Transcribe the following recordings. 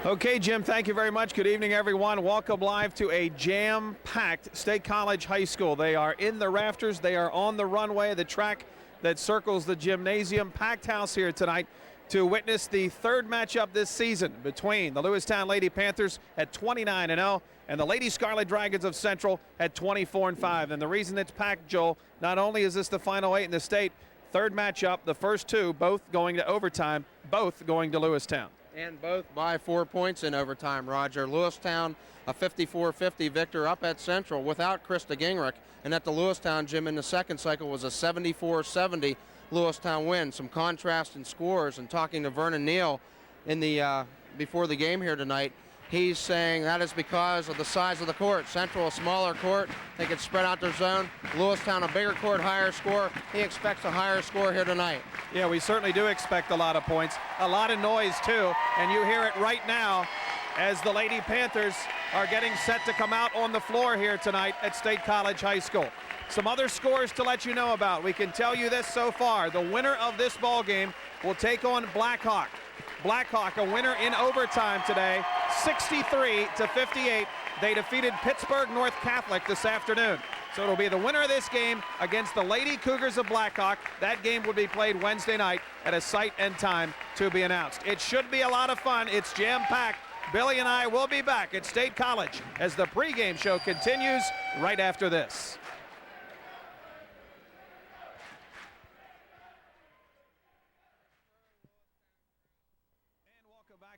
Okay, Jim, thank you very much. Good evening, everyone. Welcome live to a jam-packed State College High School. They are in the rafters. They are on the runway, the track that circles the gymnasium. Packed house here tonight to witness the third matchup this season between the Lewistown Lady Panthers at 29-0 and the Lady Scarlet Dragons of Central at 24-5. And the reason it's packed, Joel, not only is this the final 8 in the state, third matchup, the first two both going to overtime, both going to Lewistown. And both by 4 points in overtime, Roger. Lewistown, a 54-50 victor up at Central without Krista Gingrich. And at the Lewistown gym in the second cycle was a 74-70 Lewistown win. Some contrast in scores, and talking to Vernon Neal in the before the game here tonight, he's saying that is because of the size of the court. Central, a smaller court, they can spread out their zone. Lewistown, a bigger court, higher score. He expects a higher score here tonight. Yeah, we certainly do expect a lot of points, a lot of noise too, and you hear it right now as the Lady Panthers are getting set to come out on the floor here tonight at State College High School. Some other scores to let you know about. We can tell you this so far. The winner of this ball game will take on Blackhawk. Blackhawk, a winner in overtime today, 63-58. They defeated Pittsburgh North Catholic this afternoon. So it'll be the winner of this game against the Lady Cougars of Blackhawk. That game will be played Wednesday night at a site and time to be announced. It should be a lot of fun. It's jam-packed. Billy and I will be back at State College as the pregame show continues right after this.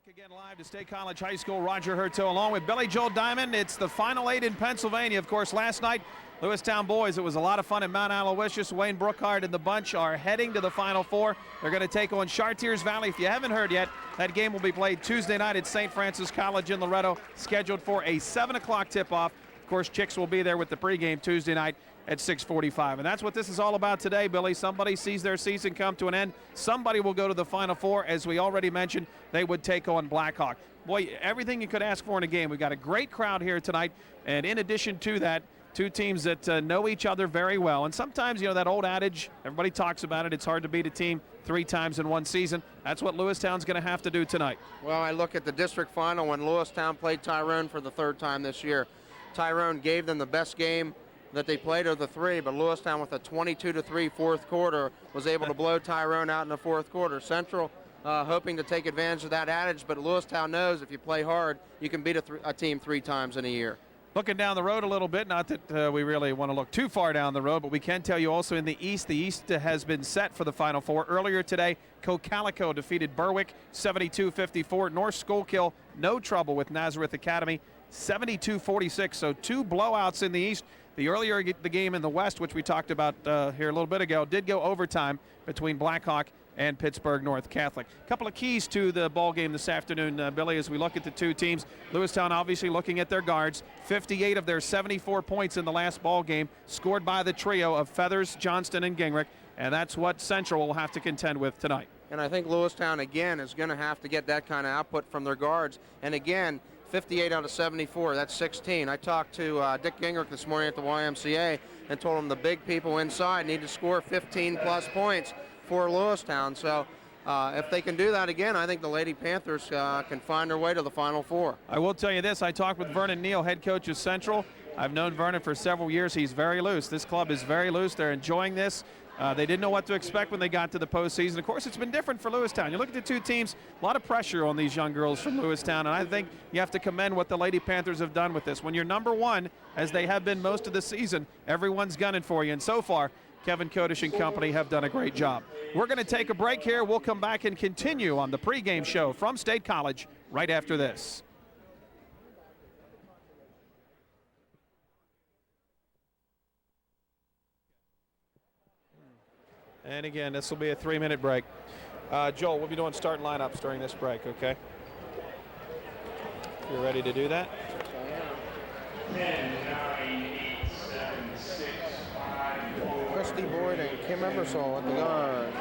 Again live to State College High School. Roger Hurto along with Billy Joel Diamond. It's the final 8 in Pennsylvania. Of course, last night, Lewistown boys, it was a lot of fun at Mount Aloysius. Wayne Brookhart and the bunch are heading to the Final Four. They're going to take on Chartiers Valley. If you haven't heard yet, that game will be played Tuesday night at St. Francis College in Loretto, scheduled for a 7 o'clock tip-off. Of course, Chicks will be there with the pregame Tuesday night at 6:45. And that's what this is all about today, Billy. Somebody sees their season come to an end. Somebody will go to the Final Four. As we already mentioned, they would take on Blackhawk. Boy, everything you could ask for in a game. We've got a great crowd here tonight. And in addition to that, two teams that know each other very well. And sometimes, you know, that old adage, everybody talks about it, it's hard to beat a team 3 times in one season. That's what Lewistown's going to have to do tonight. Well, I look at the district final when Lewistown played Tyrone for the 3rd time this year. Tyrone gave them the best game that they played of the 3, but Lewistown with a 22-3 fourth quarter was able to blow Tyrone out in the 4th quarter. Central hoping to take advantage of that adage, but Lewistown knows if you play hard, you can beat a team 3 times in a year. Looking down the road a little bit, not that we really want to look too far down the road, but we can tell you also in the East has been set for the Final Four. Earlier today, Cocalico defeated Berwick 72-54. North Schuylkill, no trouble with Nazareth Academy 72-46. So 2 blowouts in the East. The earlier the game in the West, which we talked about here a little bit ago, did go overtime between Blackhawk and Pittsburgh North Catholic. A couple of keys to the ball game this afternoon, Billy, as we look at the two teams. Lewistown obviously looking at their guards. 58 of their 74 points in the last ball game scored by the trio of Feathers, Johnston, and Gingrich, and that's what Central will have to contend with tonight. And I think Lewistown, again, is going to have to get that kind of output from their guards. And again, 58 out of 74, that's 16. I talked to Dick Gingrich this morning at the YMCA and told him the big people inside need to score 15-plus points for Lewistown. So if they can do that again, I think the Lady Panthers can find their way to the Final Four. I will tell you this, I talked with Vernon Neal, head coach of Central. I've known Vernon for several years. He's very loose. This club is very loose. They're enjoying this. They didn't know what to expect when they got to the postseason. Of course, it's been different for Lewistown. You look at the two teams, a lot of pressure on these young girls from Lewistown, and I think you have to commend what the Lady Panthers have done with this. When you're number 1, as they have been most of the season, everyone's gunning for you, and so far, Kevin Kodish and company have done a great job. We're going to take a break here. We'll come back and continue on the pregame show from State College right after this. And again, this will be a 3-minute break. Joel, we'll be doing starting lineups during this break, okay? You're ready to do that? 10, 9, 8, 7, 6, 5, 4. Christy Boyd and Kim Ebersol at the guards.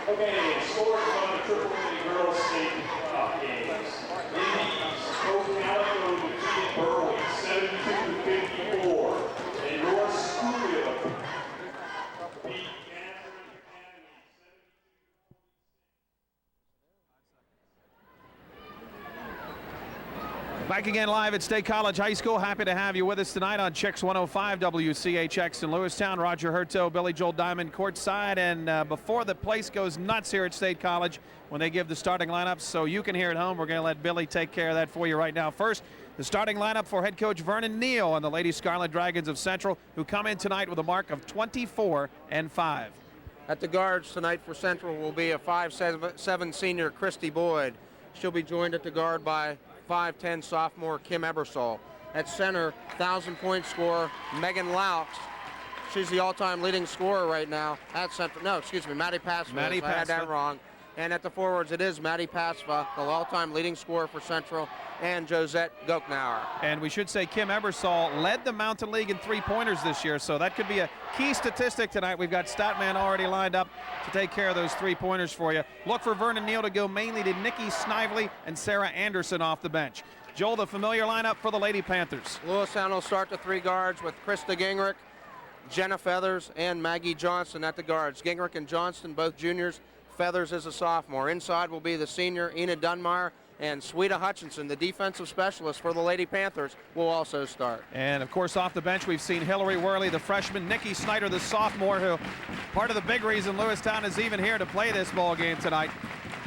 Okay, scores on the Triple City Girls State games. In the East, Cocalico defeated Berwick 72-54. Back again live at State College High School. Happy to have you with us tonight on Chicks 105 WCHX in Lewistown. Roger Hurto, Billy Joel Diamond courtside. And before the place goes nuts here at State College when they give the starting lineups so you can hear at home, we're going to let Billy take care of that for you right now. First, the starting lineup for head coach Vernon Neal and the Lady Scarlet Dragons of Central, who come in tonight with a mark of 24-5. At the guards tonight for Central will be a 5'7" senior Christy Boyd. She'll be joined at the guard by 5'10" sophomore Kim Ebersol. At center, 1,000-point scorer Megan Laux. She's the all-time leading scorer right now at Central. No, excuse me, Maddie Pasva. I had that wrong. And at the forwards, it is Maddie Pasva, the all-time leading scorer for Central, and Josette Goknauer. And we should say Kim Ebersol led the Mountain League in three-pointers this year, so that could be a key statistic tonight. We've got Statman already lined up to take care of those three-pointers for you. Look for Vernon Neal to go mainly to Nikki Snively and Sarah Anderson off the bench. Joel, the familiar lineup for the Lady Panthers. Lewistown will start the three guards with Krista Gingrich, Jenna Feathers, and Maggie Johnston at the guards. Gingrich and Johnston, both juniors. Feathers is a sophomore. Inside will be the senior Enid Dunmire, and Sweeta Hutchinson, the defensive specialist for the Lady Panthers, will also start. And of course off the bench we've seen Hillary Worley, the freshman, Nikki Snyder, the sophomore, who part of the big reason Lewistown is even here to play this ball game tonight.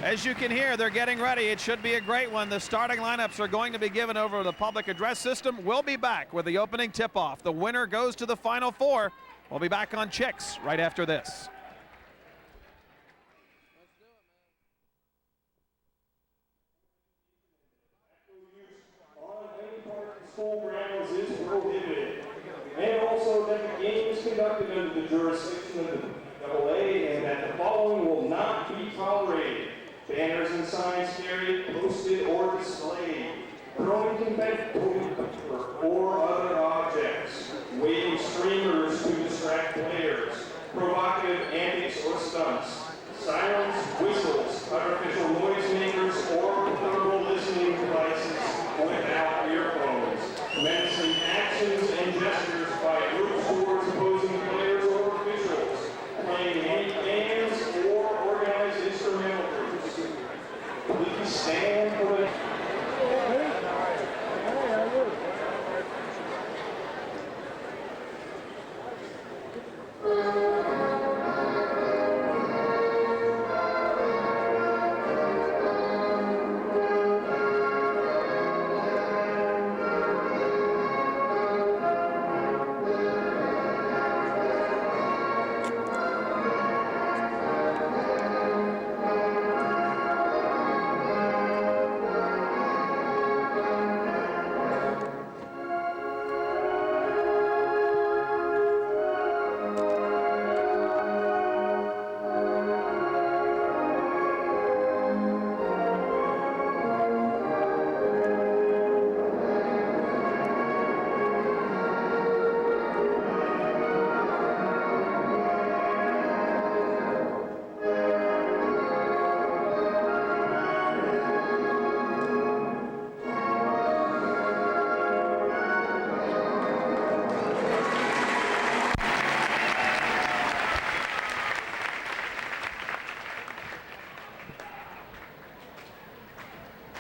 As you can hear, they're getting ready. It should be a great one. The starting lineups are going to be given over the public address system. We'll be back with the opening tip-off. The winner goes to the Final Four. We'll be back on Chicks right after this. School grounds is prohibited. And also that the game is conducted under the jurisdiction of the AAA and that the following will not be tolerated: banners and signs carried, posted, or displayed, throwing confetti or other objects, waving streamers to distract players, provocative antics or stunts, sirens, whistles, artificial noisemakers, or portable listening devices without earphones, menacing actions and gestures by groups towards opposing players or officials, playing any bands or organized instrumental groups. Please stand for the...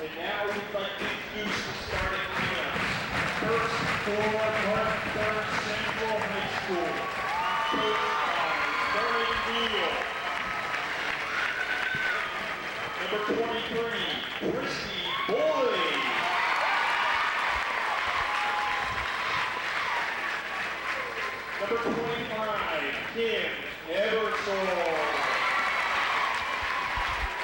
And now we'd like to introduce the starting lineup. First for North Central High School, coached by Vernon Neal. Number 23, Christy Boyd. Number 25, Kim Ebersol.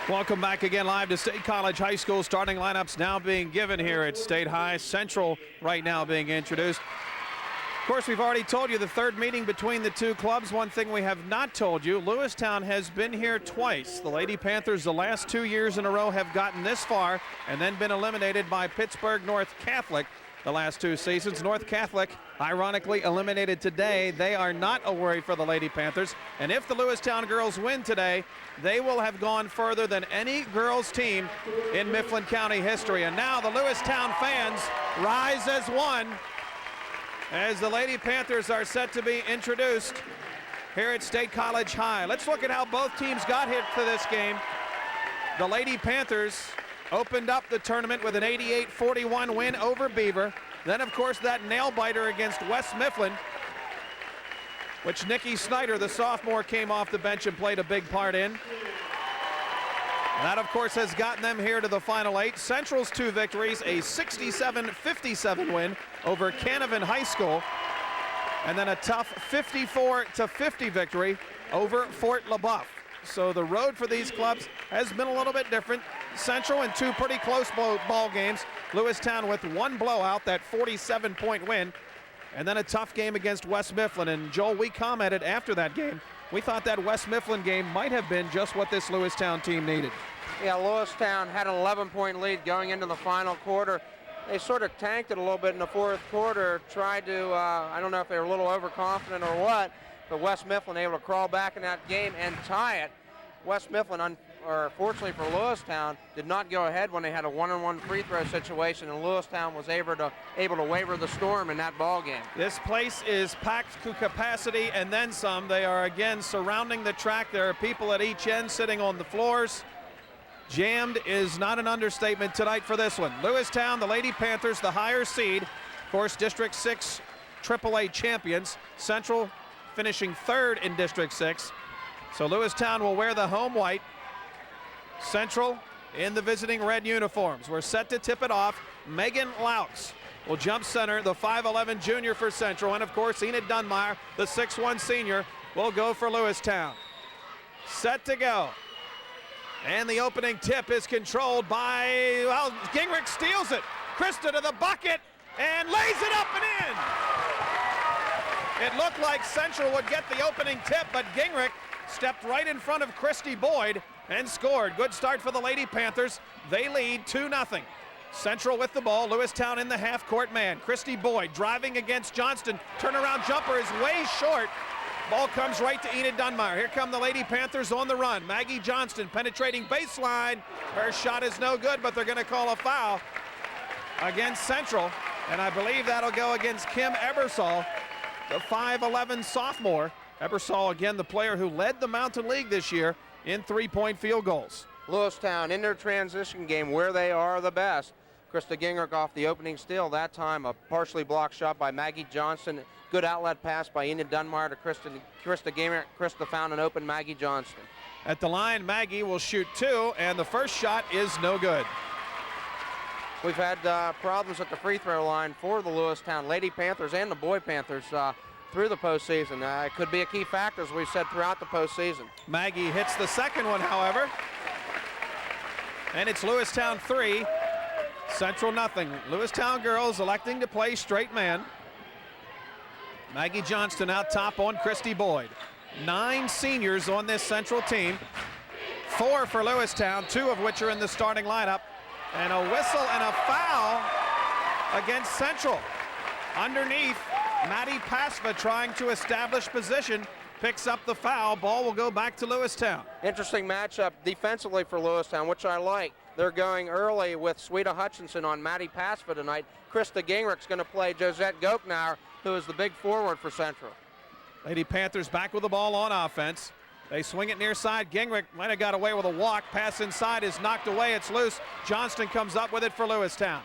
Welcome back again live to State College High School. Starting lineups now being given here at State High. Central right now being introduced. Of course, we've already told you the third meeting between the two clubs. One thing we have not told you, Lewistown has been here twice. The Lady Panthers the last 2 years in a row have gotten this far and then been eliminated by Pittsburgh North Catholic the last two seasons. North Catholic, ironically, eliminated today. They are not a worry for the Lady Panthers. And if the Lewistown girls win today, they will have gone further than any girls team in Mifflin County history. And now the Lewistown fans rise as one as the Lady Panthers are set to be introduced here at State College High. Let's look at how both teams got here to this game. The Lady Panthers opened up the tournament with an 88-41 win over Beaver. Then, of course, that nail-biter against West Mifflin, which Nikki Snyder, the sophomore, came off the bench and played a big part in. That, of course, has gotten them here to the Final Eight. Central's 2 victories, a 67-57 win over Canavan High School, and then a tough 54-50 victory over Fort LaBeouf. So the road for these clubs has been a little bit different. Central in 2 pretty close ball games. Lewistown with 1 blowout, that 47-point win, and then a tough game against West Mifflin. And Joel, we commented after that game, we thought that West Mifflin game might have been just what this Lewistown team needed. Yeah, Lewistown had an 11-point lead going into the final quarter. They sort of tanked it a little bit in the 4th quarter, tried to, I don't know if they were a little overconfident or what, but West Mifflin able to crawl back in that game and tie it. West Mifflin, fortunately for Lewistown, did not go ahead when they had a 1-on-1 free throw situation, and Lewistown was able to waver the storm in that ball game. This place is packed to capacity and then some. They are again surrounding the track. There are people at each end sitting on the floors. Jammed is not an understatement tonight for this one. Lewistown, the Lady Panthers, the higher seed. Of course, District 6 AAA champions. Central finishing 3rd in District 6. So Lewistown will wear the home white. Central in the visiting red uniforms. We're set to tip it off. Megan Laux will jump center, the 5'11 junior for Central. And of course, Enid Dunmeyer, the 6'1 senior, will go for Lewistown. Set to go. And the opening tip is controlled by, well, Gingrich steals it. Krista to the bucket and lays it up and in. It looked like Central would get the opening tip, but Gingrich stepped right in front of Christy Boyd and scored. Good start for the Lady Panthers. They lead 2-0. Central with the ball. Lewistown in the half-court man. Christy Boyd driving against Johnston. Turnaround jumper is way short. Ball comes right to Enid Dunmeyer. Here come the Lady Panthers on the run. Maggie Johnston penetrating baseline. Her shot is no good, but they're going to call a foul against Central. And I believe that'll go against Kim Ebersol, the 5'11 sophomore. Ebersol, again, the player who led the Mountain League this year in 3-point field goals. Lewistown in their transition game where they are the best. Krista Gingrich off the opening steal. That time a partially blocked shot by Maggie Johnston. Good outlet pass by Enid Dunmeyer to Krista Gingrich. Krista found an open Maggie Johnston. At the line, Maggie will shoot 2, and the first shot is no good. We've had problems at the free throw line for the Lewistown Lady Panthers and the Boy Panthers through the postseason. It could be a key factor, as we've said, throughout the postseason. Maggie hits the second one, however. And it's Lewistown 3, Central nothing. Lewistown girls electing to play straight man. Maggie Johnston out top on Christy Boyd. 9 seniors on this Central team. 4 for Lewistown, 2 of which are in the starting lineup. And a whistle and a foul against Central. Underneath, Maddie Pasva trying to establish position, picks up the foul. Ball will go back to Lewistown. Interesting matchup defensively for Lewistown, which I like. They're going early with Sweeta Hutchinson on Maddie Pasva tonight. Krista Gingrich's going to play Josette Goknauer, who is the big forward for Central. Lady Panthers back with the ball on offense. They swing it near side. Gingrich might have got away with a walk. Pass inside is knocked away. It's loose. Johnston comes up with it for Lewistown.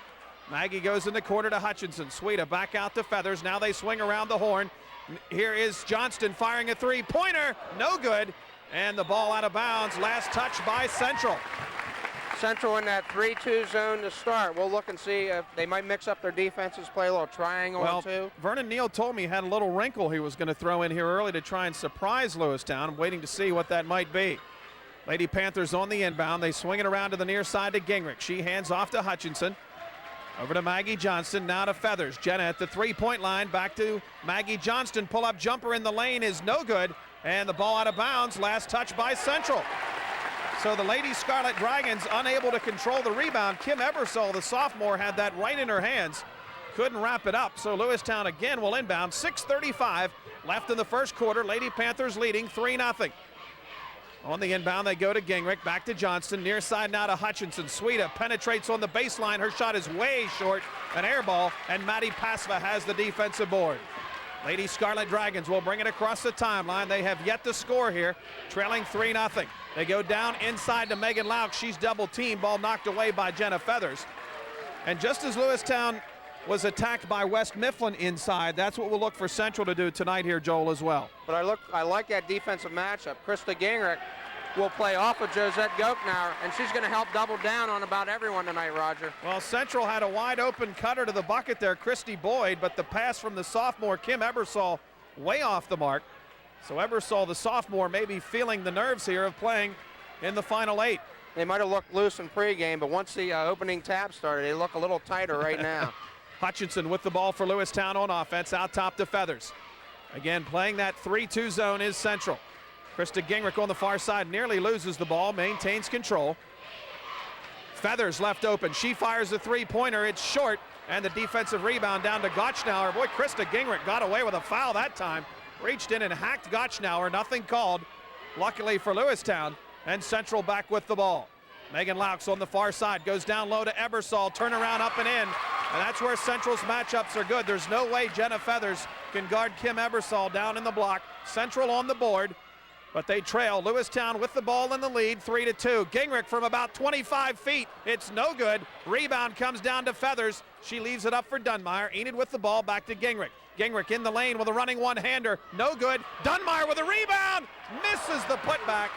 Maggie goes in the corner to Hutchinson. Sweeta back out to Feathers. Now they swing around the horn. Here is Johnston firing a three-pointer. No good. And the ball out of bounds. Last touch by Central. Central in that 3-2 zone to start. We'll look and see if they might mix up their defenses, play a little triangle or two. Vernon Neal told me he had a little wrinkle he was going to throw in here early to try and surprise Lewistown. I'm waiting to see what that might be. Lady Panthers on the inbound. They swing it around to the near side to Gingrich. She hands off to Hutchinson. Over to Maggie Johnston, now to Feathers. Jenna at the three-point line, back to Maggie Johnston. Pull-up jumper in the lane is no good, and the ball out of bounds. Last touch by Central. So the Lady Scarlet Dragons unable to control the rebound. Kim Ebersol, the sophomore, had that right in her hands. Couldn't wrap it up, so Lewistown again will inbound. 6:35 left in the first quarter. Lady Panthers leading 3-0. On the inbound, they go to Gingrich, back to Johnston, near side now to Hutchinson. Sweeta penetrates on the baseline. Her shot is way short, an air ball, and Maddie Pasva has the defensive board. Lady Scarlet Dragons will bring it across the timeline. They have yet to score here, trailing 3-0. They go down inside to Megan Laux. She's double teamed, ball knocked away by Jenna Feathers. And just as Lewistown was attacked by West Mifflin inside, that's what we'll look for Central to do tonight here, Joel, as well. But I like that defensive matchup. Krista Gingrich will play off of Josette Gochnower, and she's going to help double down on about everyone tonight, Roger. Well, Central had a wide open cutter to the bucket there, Christy Boyd, but the pass from the sophomore Kim Ebersol way off the mark. So Ebersol, the sophomore, may be feeling the nerves here of playing in the Final 8. They might have looked loose in pregame, but once the opening tab started, they look a little tighter right now. Hutchinson with the ball for Lewistown on offense, out top to Feathers. Again, playing that 3-2 zone is Central. Krista Gingrich on the far side nearly loses the ball, maintains control. Feathers left open. She fires a three-pointer. It's short, and the defensive rebound down to Gochnower. Boy, Krista Gingrich got away with a foul that time. Reached in and hacked Gochnower. Nothing called, luckily for Lewistown, and Central back with the ball. Megan Laux on the far side goes down low to Ebersol. Turnaround up and in, and that's where Central's matchups are good. There's no way Jenna Feathers can guard Kim Ebersol down in the block. Central on the board, but they trail. Lewistown with the ball in the lead, 3-2. Gingrich from about 25 feet. It's no good. Rebound comes down to Feathers. She leaves it up for Dunmire. Enid with the ball, back to Gingrich. Gingrich in the lane with a running one-hander. No good. Dunmire with a rebound. Misses the putback.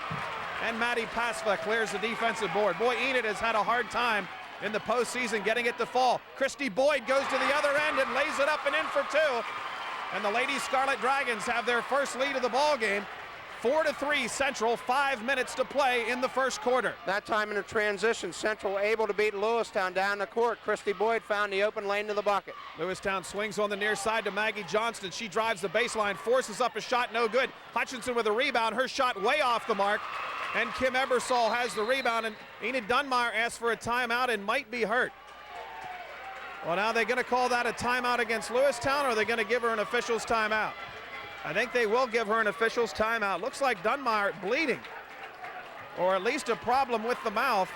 And Maddie Pasva clears the defensive board. Boy, Enid has had a hard time in the postseason getting it to fall. Christy Boyd goes to the other end and lays it up and in for two. And the Lady Scarlet Dragons have their first lead of the ball game. 4-3 Central, 5 minutes to play in the first quarter. That time in the transition, Central able to beat Lewistown down the court. Christy Boyd found the open lane to the bucket. Lewistown swings on the near side to Maggie Johnston. She drives the baseline, forces up a shot, no good. Hutchinson with a rebound, her shot way off the mark. And Kim Ebersol has the rebound, and Enid Dunmire asks for a timeout and might be hurt. Well, now they're going to call that a timeout against Lewistown, or are they going to give her an official's timeout? I think they will give her an official's timeout. Looks like Dunmire bleeding, or at least a problem with the mouth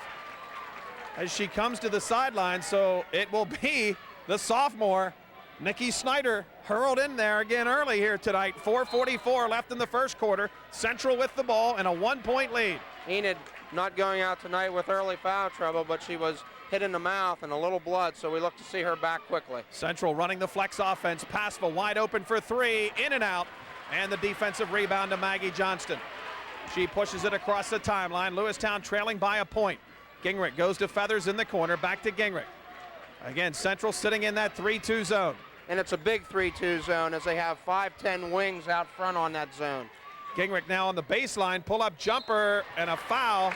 as she comes to the sideline. So it will be the sophomore, Nikki Snyder, hurled in there again early here tonight. 4:44 left in the first quarter. Central with the ball and a 1-point lead. Enid not going out tonight with early foul trouble, but she was hit in the mouth and a little blood, so we look to see her back quickly. Central running the flex offense. Pasva wide open for three, in and out, and the defensive rebound to Maggie Johnston. She pushes it across the timeline. Lewistown trailing by a point. Gingrich goes to Feathers in the corner, back to Gingrich. Again, Central sitting in that 3-2 zone. And it's a big 3-2 zone as they have 5'10" wings out front on that zone. Gingrich now on the baseline, pull-up jumper, and a foul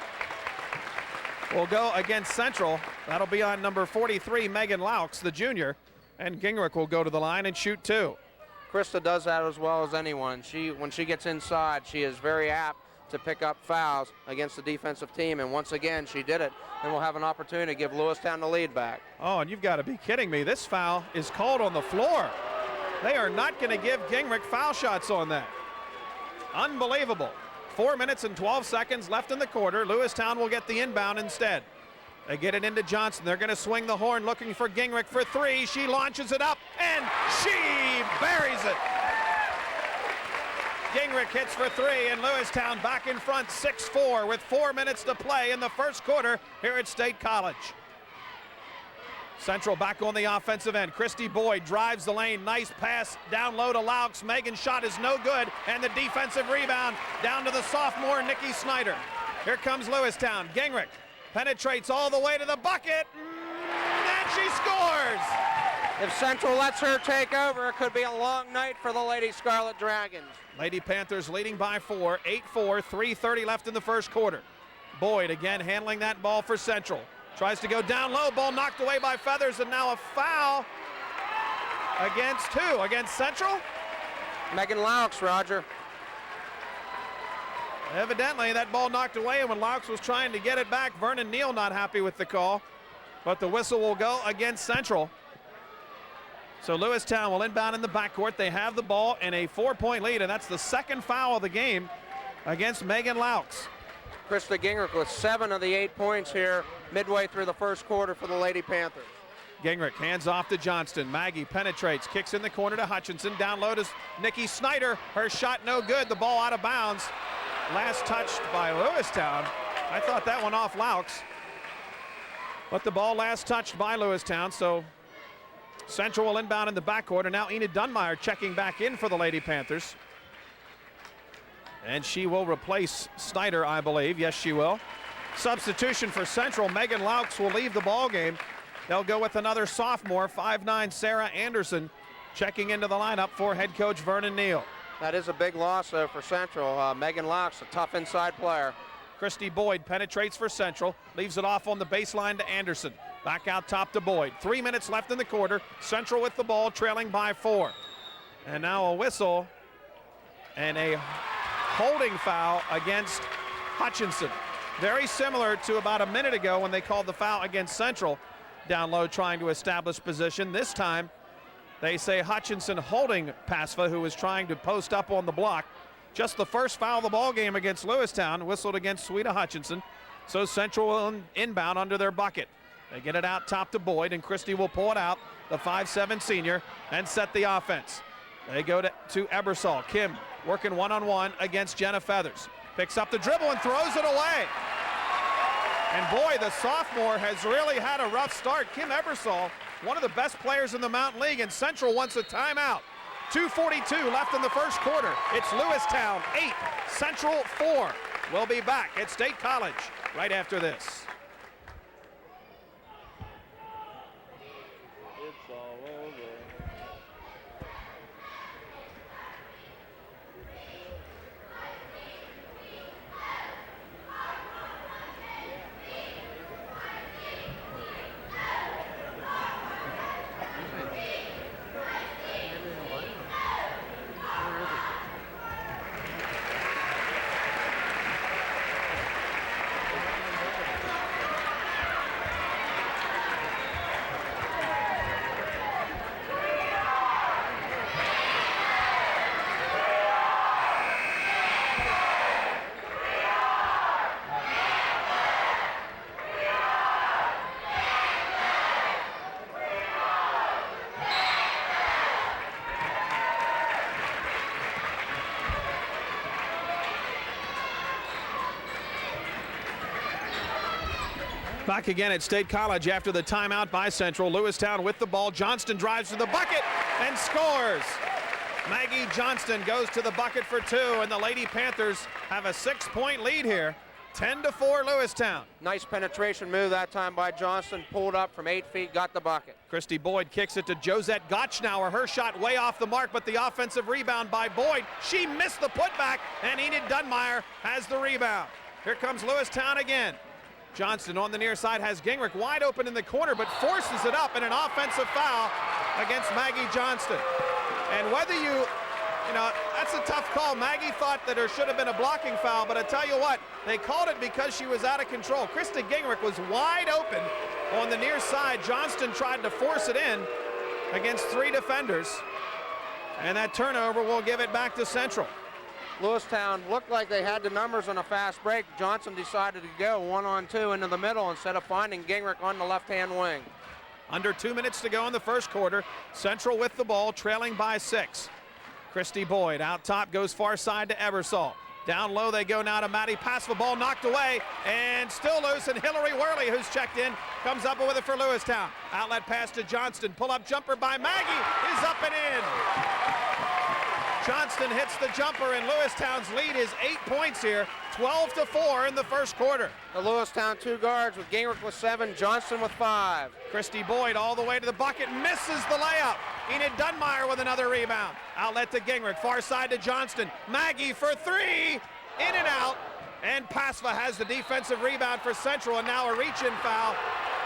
will go against Central. That'll be on number 43, Megan Laux, the junior, and Gingrich will go to the line and shoot two. Krista does that as well as anyone. When she gets inside, she is very apt to pick up fouls against the defensive team, and once again, she did it, and we'll have an opportunity to give Lewistown the lead back. Oh, and you've got to be kidding me. This foul is called on the floor. They are not going to give Gingrich foul shots on that. Unbelievable. 4 minutes and 12 seconds left in the quarter. Lewistown will get the inbound instead. They get it into Johnson. They're going to swing the horn looking for Gingrich for three. She launches it up, and she buries it. Gingrich hits for three, and Lewistown back in front 6-4 with 4 minutes to play in the first quarter here at State College. Central back on the offensive end. Christy Boyd drives the lane. Nice pass down low to Laux. Megan's shot is no good, and the defensive rebound down to the sophomore, Nikki Snyder. Here comes Lewistown. Gingrich penetrates all the way to the bucket, and she scores! If Central lets her take over, it could be a long night for the Lady Scarlet Dragons. Lady Panthers leading by 4, 8-4, 3:30 left in the first quarter. Boyd again handling that ball for Central. Tries to go down low, ball knocked away by Feathers, and now a foul against who? Against Central? Megan Laux, Roger. Evidently that ball knocked away, and when Laux was trying to get it back, Vernon Neal not happy with the call, but the whistle will go against Central. So Lewistown will inbound in the backcourt. They have the ball and a 4-point lead, and that's the second foul of the game against Megan Laux. Krista Gingrich with 7 of the 8 points here midway through the first quarter for the Lady Panthers. Gingrich hands off to Johnston. Maggie penetrates, kicks in the corner to Hutchinson. Down low to Nikki Snyder. Her shot no good. The ball out of bounds. Last touched by Lewistown. I thought that one off Laux. But the ball last touched by Lewistown. So Central will inbound in the backcourt. And now Enid Dunmeyer checking back in for the Lady Panthers. And she will replace Snyder, I believe. Yes, she will. Substitution for Central. Megan Laux will leave the ball game. They'll go with another sophomore, 5'9" Sarah Anderson, checking into the lineup for head coach Vernon Neal. That is a big loss, though, for Central. Megan Laux, a tough inside player. Christy Boyd penetrates for Central, leaves it off on the baseline to Anderson. Back out top to Boyd. 3 minutes left in the quarter. Central with the ball, trailing by 4. And now a whistle and a holding foul against Hutchinson. Very similar to about a minute ago when they called the foul against Central. Down low trying to establish position. This time they say Hutchinson holding Pasva, who was trying to post up on the block. Just the first foul of the ball game against Lewistown, whistled against Sweeta Hutchinson. So Central will inbound under their bucket. They get it out top to Boyd, and Christie will pull it out, the 5'7" senior, and set the offense. They go to Ebersol. Kim working one-on-one against Jenna Feathers. Picks up the dribble and throws it away. And boy, the sophomore has really had a rough start. Kim Ebersol, one of the best players in the Mountain League, and Central wants a timeout. 2:42 left in the first quarter. It's Lewistown 8, Central 4. We'll be back at State College right after this. It's all over. Back again at State College after the timeout by Central. Lewistown with the ball. Johnston drives to the bucket and scores. Maggie Johnston goes to the bucket for 2, and the Lady Panthers have a 6-point lead here. 10-4 Lewistown. Nice penetration move that time by Johnston. Pulled up from 8 feet, got the bucket. Christy Boyd kicks it to Josette Gotchnauer. Her shot way off the mark, but the offensive rebound by Boyd. She missed the putback, and Enid Dunmeyer has the rebound. Here comes Lewistown again. Johnston on the near side has Gingrich wide open in the corner, but forces it up in an offensive foul against Maggie Johnston. And whether you know, that's a tough call. Maggie thought that there should have been a blocking foul, but I tell you what, they called it because she was out of control. Krista Gingrich was wide open on the near side. Johnston tried to force it in against 3 defenders, and that turnover will give it back to Central. Lewistown looked like they had the numbers on a fast break. Johnson decided to go 1-on-2 into the middle instead of finding Gingrich on the left-hand wing. Under 2 minutes to go in the first quarter. Central with the ball, trailing by 6. Christy Boyd out top, goes far side to Ebersol. Down low they go now to Maddie Pasva. Ball knocked away and still loose, and Hillary Worley, who's checked in, comes up with it for Lewistown. Outlet pass to Johnston. Pull-up jumper by Maggie is up and in. Johnston hits the jumper, and Lewistown's lead is 8 points here, 12-4 in the first quarter. The Lewistown 2 guards with Gingrich with 7, Johnston with 5. Christy Boyd all the way to the bucket, misses the layup. Enid Dunmeyer with another rebound. Outlet to Gingrich, far side to Johnston. Maggie for 3, in and out. And Pasva has the defensive rebound for Central, and now a reach-in foul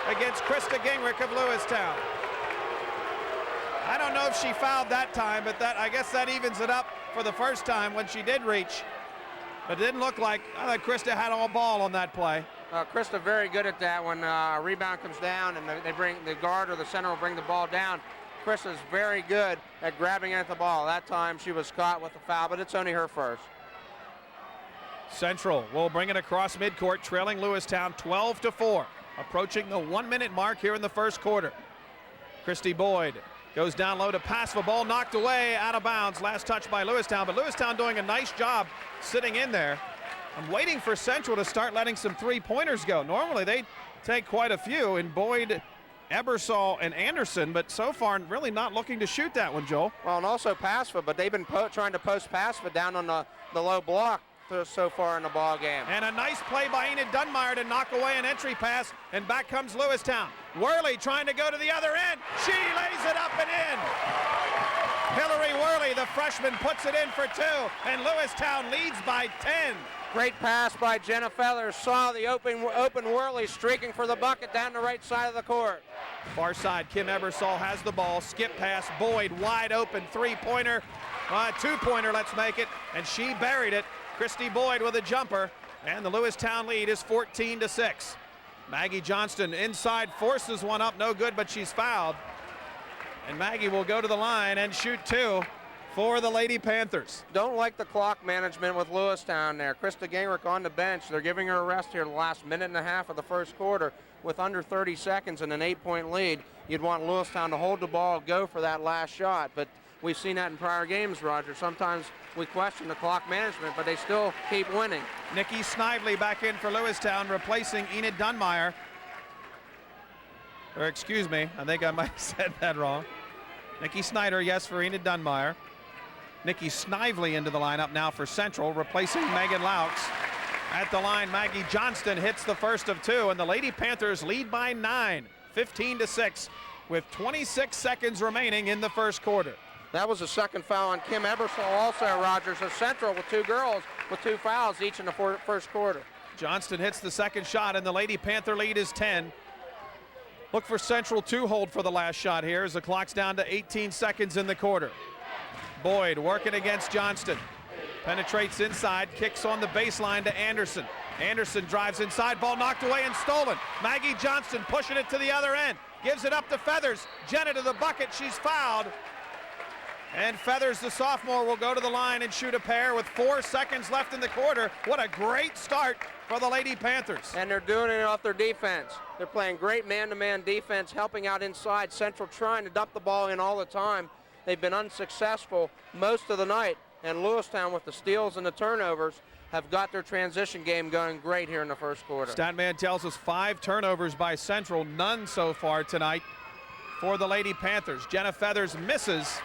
against Krista Gingrich of Lewistown. I don't know if she fouled that time, but I guess that evens it up for the first time when she did reach. But it didn't look like, I thought Krista had all ball on that play. Krista very good at that when a rebound comes down and they bring the guard or the center will bring the ball down. Krista's very good at grabbing at the ball. That time she was caught with the foul, but it's only her first. Central will bring it across midcourt, trailing Lewistown 12-4. Approaching the 1-minute mark here in the first quarter. Christy Boyd goes down low to pass the ball, knocked away, out of bounds. Last touch by Lewistown, but Lewistown doing a nice job sitting in there. I'm waiting for Central to start letting some three-pointers go. Normally they take quite a few in Boyd, Ebersol, and Anderson, but so far really not looking to shoot that one, Joel. Well, and also Pasva, but they've been trying to post Pasva down on the low block so far in the ball game. And a nice play by Enid Dunmeyer to knock away an entry pass, and back comes Lewistown. Worley trying to go to the other end. She lays it up and in. Hillary Worley, the freshman, puts it in for 2, and Lewistown leads by 10. Great pass by Jenna Feathers. Saw the open Worley streaking for the bucket down the right side of the court. Far side, Kim Ebersol has the ball. Skip pass, Boyd wide open, three-pointer, two-pointer, let's make it, and she buried it. Christy Boyd with a jumper, and the Lewistown lead is 14-6. Maggie Johnston inside forces one up, no good, but she's fouled. And Maggie will go to the line and shoot 2 for the Lady Panthers. Don't like the clock management with Lewistown there. Krista Gingrich on the bench. They're giving her a rest here the last minute and a half of the first quarter with under 30 seconds and an 8-point lead. You'd want Lewistown to hold the ball, go for that last shot, but we've seen that in prior games, Roger. Sometimes we question the clock management, but they still keep winning. Nikki Snively back in for Lewistown, replacing Enid Dunmeyer. Or excuse me, I think I might have said that wrong. Nikki Snyder, yes, for Enid Dunmeyer. Nikki Snively into the lineup now for Central, replacing Megan Laux. At the line, Maggie Johnston hits the first of 2, and the Lady Panthers lead by 9, 15-6, with 26 seconds remaining in the first quarter. That was the second foul on Kim Ebersol also, Rogers. So Central with 2 girls with 2 fouls each in the first quarter. Johnston hits the second shot, and the Lady Panther lead is 10. Look for Central to hold for the last shot here as the clock's down to 18 seconds in the quarter. Boyd working against Johnston. Penetrates inside, kicks on the baseline to Anderson. Anderson drives inside, ball knocked away and stolen. Maggie Johnston pushing it to the other end. Gives it up to Feathers. Jenna to the bucket, she's fouled. And Feathers, the sophomore, will go to the line and shoot a pair with 4 seconds left in the quarter. What a great start for the Lady Panthers. And they're doing it off their defense. They're playing great man-to-man defense, helping out inside. Central trying to dump the ball in all the time. They've been unsuccessful most of the night. And Lewistown, with the steals and the turnovers, have got their transition game going great here in the first quarter. Statman tells us 5 turnovers by Central, none so far tonight for the Lady Panthers. Jenna Feathers misses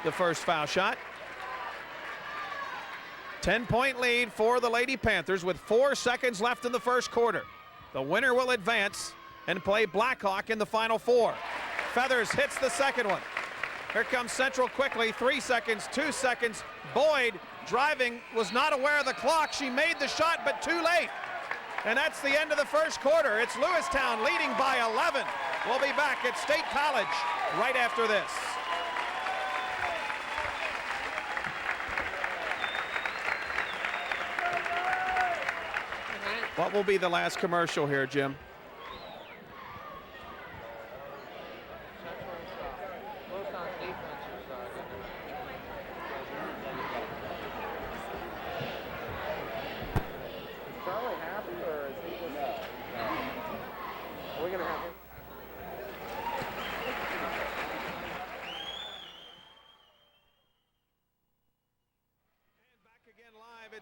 the first foul shot. 10-point lead for the Lady Panthers with 4 seconds left in the first quarter. The winner will advance and play Blackhawk in the final 4. Feathers hits the second one. Here comes Central quickly, 3 seconds, 2 seconds. Boyd driving, was not aware of the clock. She made the shot, but too late. And that's the end of the first quarter. It's Lewistown leading by 11. We'll be back at State College right after this. What will be the last commercial here, Jim?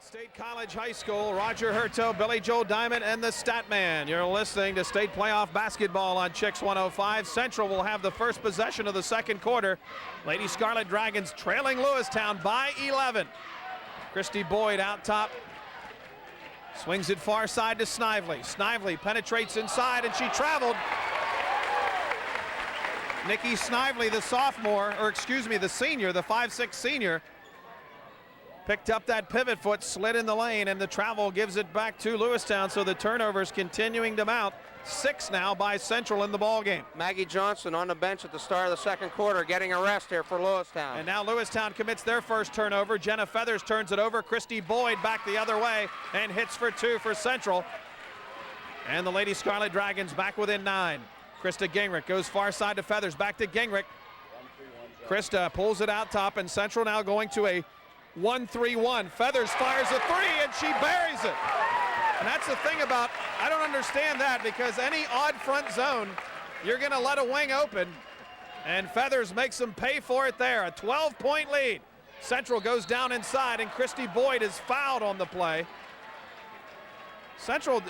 State College High School, Roger Hurto, Billy Joel Diamond, and the Statman. You're listening to State Playoff Basketball on Chicks 105. Central will have the first possession of the second quarter. Lady Scarlet Dragons trailing Lewistown by 11. Christy Boyd out top. Swings it far side to Snively. Snively penetrates inside, and she traveled. Nikki Snively, the sophomore, or excuse me, the senior, the 5'6" senior, picked up that pivot foot, slid in the lane, and the travel gives it back to Lewistown, so the turnovers continuing to mount. 6 now by Central in the ball game. Maggie Johnson on the bench at the start of the second quarter, getting a rest here for Lewistown. And now Lewistown commits their first turnover. Jenna Feathers turns it over. Christy Boyd back the other way and hits for 2 for Central. And the Lady Scarlet Dragons back within 9. Krista Gingrich goes far side to Feathers, back to Gingrich. Krista pulls it out top, and Central now going to a 1-3-1. Feathers fires a 3, and she buries it. And that's the thing about, I don't understand that, because any odd front zone, you're going to let a wing open. And Feathers makes them pay for it there. A 12-point lead. Central goes down inside, and Christy Boyd is fouled on the play. Central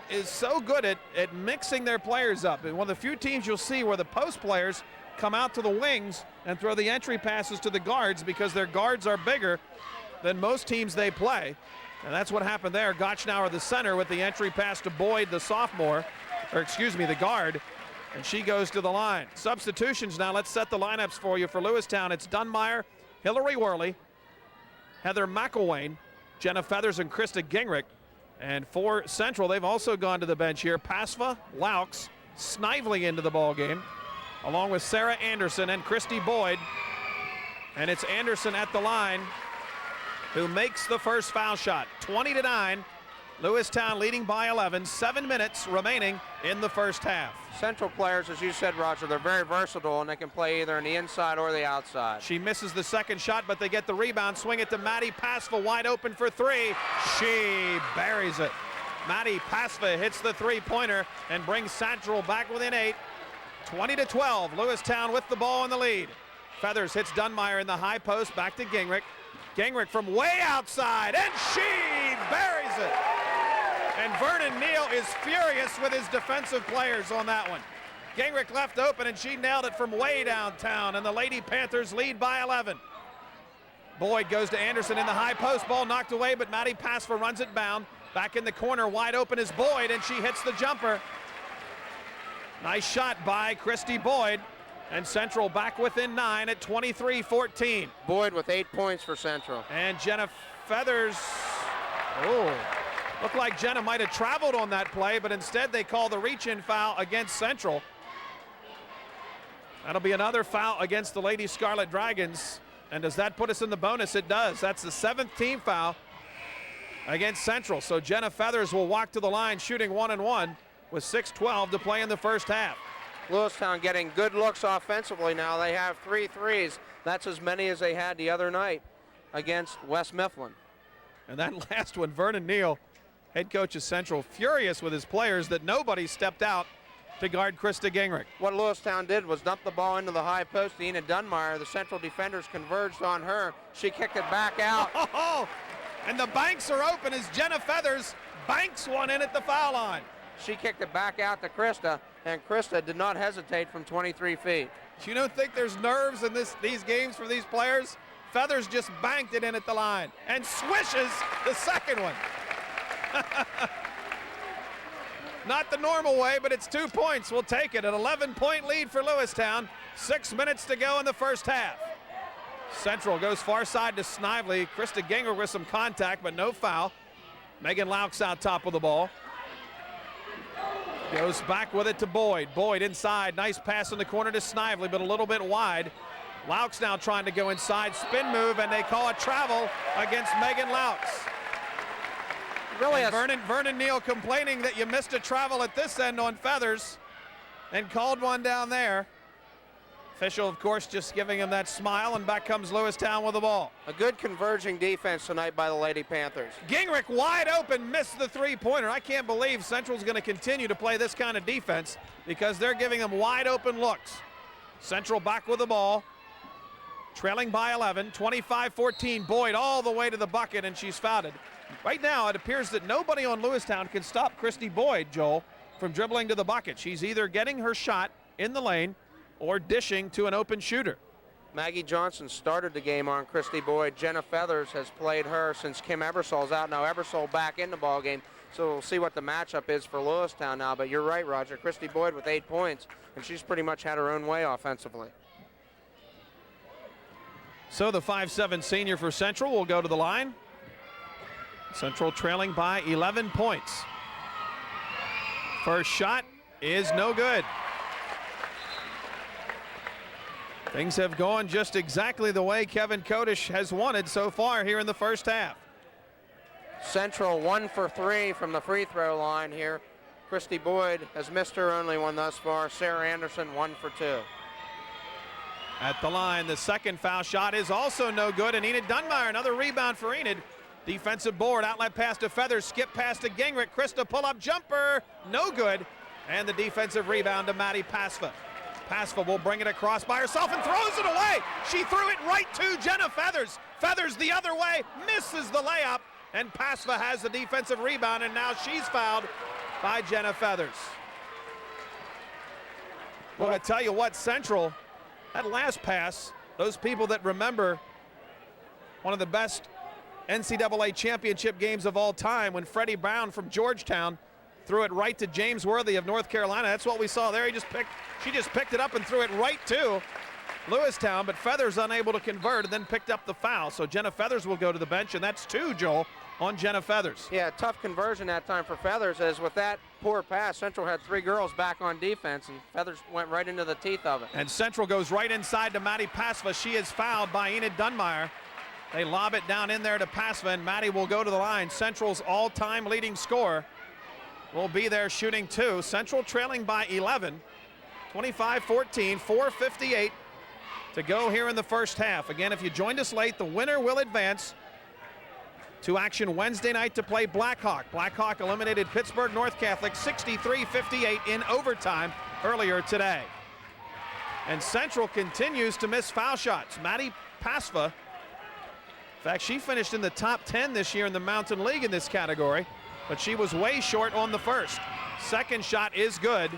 is so good at mixing their players up. And one of the few teams you'll see where the post players come out to the wings and throw the entry passes to the guards because their guards are bigger than most teams they play. And that's what happened there. Gotchnauer, the center, with the entry pass to Boyd, the sophomore, or excuse me, the guard. And she goes to the line. Substitutions now. Let's set the lineups for you for Lewistown. It's Dunmeyer, Hillary Worley, Heather McElwain, Jenna Feathers, and Krista Gingrich. And for Central, they've also gone to the bench here. Pasva, Laux, Snively into the ball game, along with Sarah Anderson and Christy Boyd. And it's Anderson at the line who makes the first foul shot. 20-9. Lewistown leading by 11. 7 minutes remaining in the first half. Central players, as you said, Roger, they're very versatile, and they can play either on the inside or the outside. She misses the second shot, but they get the rebound. Swing it to Maddie Pasva, wide open for three. She buries it. Maddie Pasva hits the three-pointer and brings Central back within 8. 20-12. Lewistown with the ball in the lead. Feathers hits Dunmeyer in the high post. Back to Gingrich. Gingrich from way outside, and she buries it. And Vernon Neal is furious with his defensive players on that one. Gingrich left open, and she nailed it from way downtown, and the Lady Panthers lead by 11. Boyd goes to Anderson in the high post. Ball knocked away, but Maddie Pasva runs it bound. Back in the corner, wide open is Boyd, and she hits the jumper. Nice shot by Christy Boyd. And Central back within 9 at 23-14. Boyd with 8 points for Central. And Jenna Feathers, looked like Jenna might have traveled on that play, but instead they call the reach-in foul against Central. That'll be another foul against the Lady Scarlet Dragons. And does that put us in the bonus? It does. That's the 7th team foul against Central. So Jenna Feathers will walk to the line shooting 1-1 with 6:12 to play in the first half. Lewistown getting good looks offensively now. They have 3 threes. That's as many as they had the other night against West Mifflin. And that last one, Vernon Neal, head coach of Central, furious with his players that nobody stepped out to guard Krista Gingrich. What Lewistown did was dump the ball into the high post to Enid Dunmeyer. The Central defenders converged on her. She kicked it back out. And the banks are open as Jenna Feathers banks one in at the foul line. She kicked it back out to Krista, and Krista did not hesitate from 23 feet. You don't think there's nerves in these games for these players? Feathers just banked it in at the line and swishes the second one. Not the normal way, but it's 2 points. We'll take it. An 11-point lead for Lewistown. 6 minutes to go in the first half. Central goes far side to Snively. Krista Gingrich with some contact, but no foul. Megan Laux out top of the ball. Goes back with it to Boyd. Boyd inside. Nice pass in the corner to Snively, but a little bit wide. Laux now trying to go inside. Spin move, and they call a travel against Megan Laux. Really, Vernon Neal complaining that you missed a travel at this end on Feathers and called one down there. Official, of course, just giving him that smile, and back comes Lewistown with the ball. a good converging defense tonight by the Lady Panthers. Gingrich wide open, missed the three-pointer. I can't believe Central's going to continue to play this kind of defense because they're giving them wide open looks. Central back with the ball, trailing by 11, 25-14. Boyd all the way to the bucket, and she's fouled. Right now, it appears that nobody on Lewistown can stop Christy Boyd, Joel, from dribbling to the bucket. She's either getting her shot in the lane or dishing to an open shooter. Maggie Johnson started the game on Christy Boyd. Jenna Feathers has played her since Kim Ebersol's out. Now Ebersol back in the ball game, so we'll see what the matchup is for Lewistown now. But you're right, Roger. Christy Boyd with 8 points, and she's pretty much had her own way offensively. So the 5'7" senior for Central will go to the line. Central trailing by 11 points. First shot is no good. Things have gone just exactly the way Kevin Kodish has wanted so far here in the first half. Central 1 for 3 from the free throw line here. Christy Boyd has missed her only one thus far. Sarah Anderson 1 for 2. At the line, the second foul shot is also no good, and Enid Dunmeyer, another rebound for Enid. Defensive board, outlet pass to Feathers, skip pass to Gingrich. Krista pull-up jumper, no good. And the defensive rebound to Maddie Pasva. Pasva will bring it across by herself and throws it away. She threw it right to Jenna Feathers. Feathers the other way, misses the layup, and Pasva has the defensive rebound, and now she's fouled by Jenna Feathers. Well, I tell you what, Central, that last pass, those people that remember one of the best NCAA championship games of all time when Freddie Brown from Georgetown threw it right to James Worthy of North Carolina. That's what we saw there. She just picked it up and threw it right to Lewistown, but Feathers unable to convert and then picked up the foul. So Jenna Feathers will go to the bench, and that's 2, Joel, on Jenna Feathers. Yeah, tough conversion that time for Feathers, as with that poor pass, Central had 3 girls back on defense, and Feathers went right into the teeth of it. And Central goes right inside to Maddie Pasva. She is fouled by Enid Dunmeyer. They lob it down in there to Pasva, and Maddie will go to the line. Central's all-time leading scorer will be there shooting 2. Central trailing by 11, 25-14, 4:58 to go here in the first half. Again, if you joined us late, the winner will advance to action Wednesday night to play Blackhawk. Blackhawk eliminated Pittsburgh North Catholic 63-58 in overtime earlier today. And Central continues to miss foul shots. Maddie Pasva, in fact, she finished in the top 10 this year in the Mountain League in this category, but she was way short on the first. Second shot is good,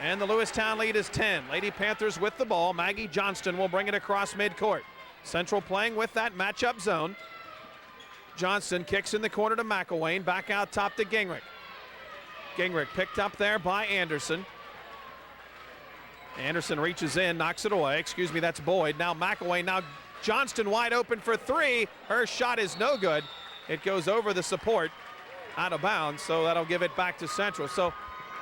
and the Lewistown lead is 10. Lady Panthers with the ball. Maggie Johnston will bring it across midcourt. Central playing with that matchup zone. Johnston kicks in the corner to McElwain, back out top to Gingrich. Gingrich picked up there by Anderson. Anderson reaches in, knocks it away. Excuse me, that's Boyd. Now McElwain, now Johnston wide open for 3. Her shot is no good. It goes over the support, out of bounds, so that'll give it back to Central. So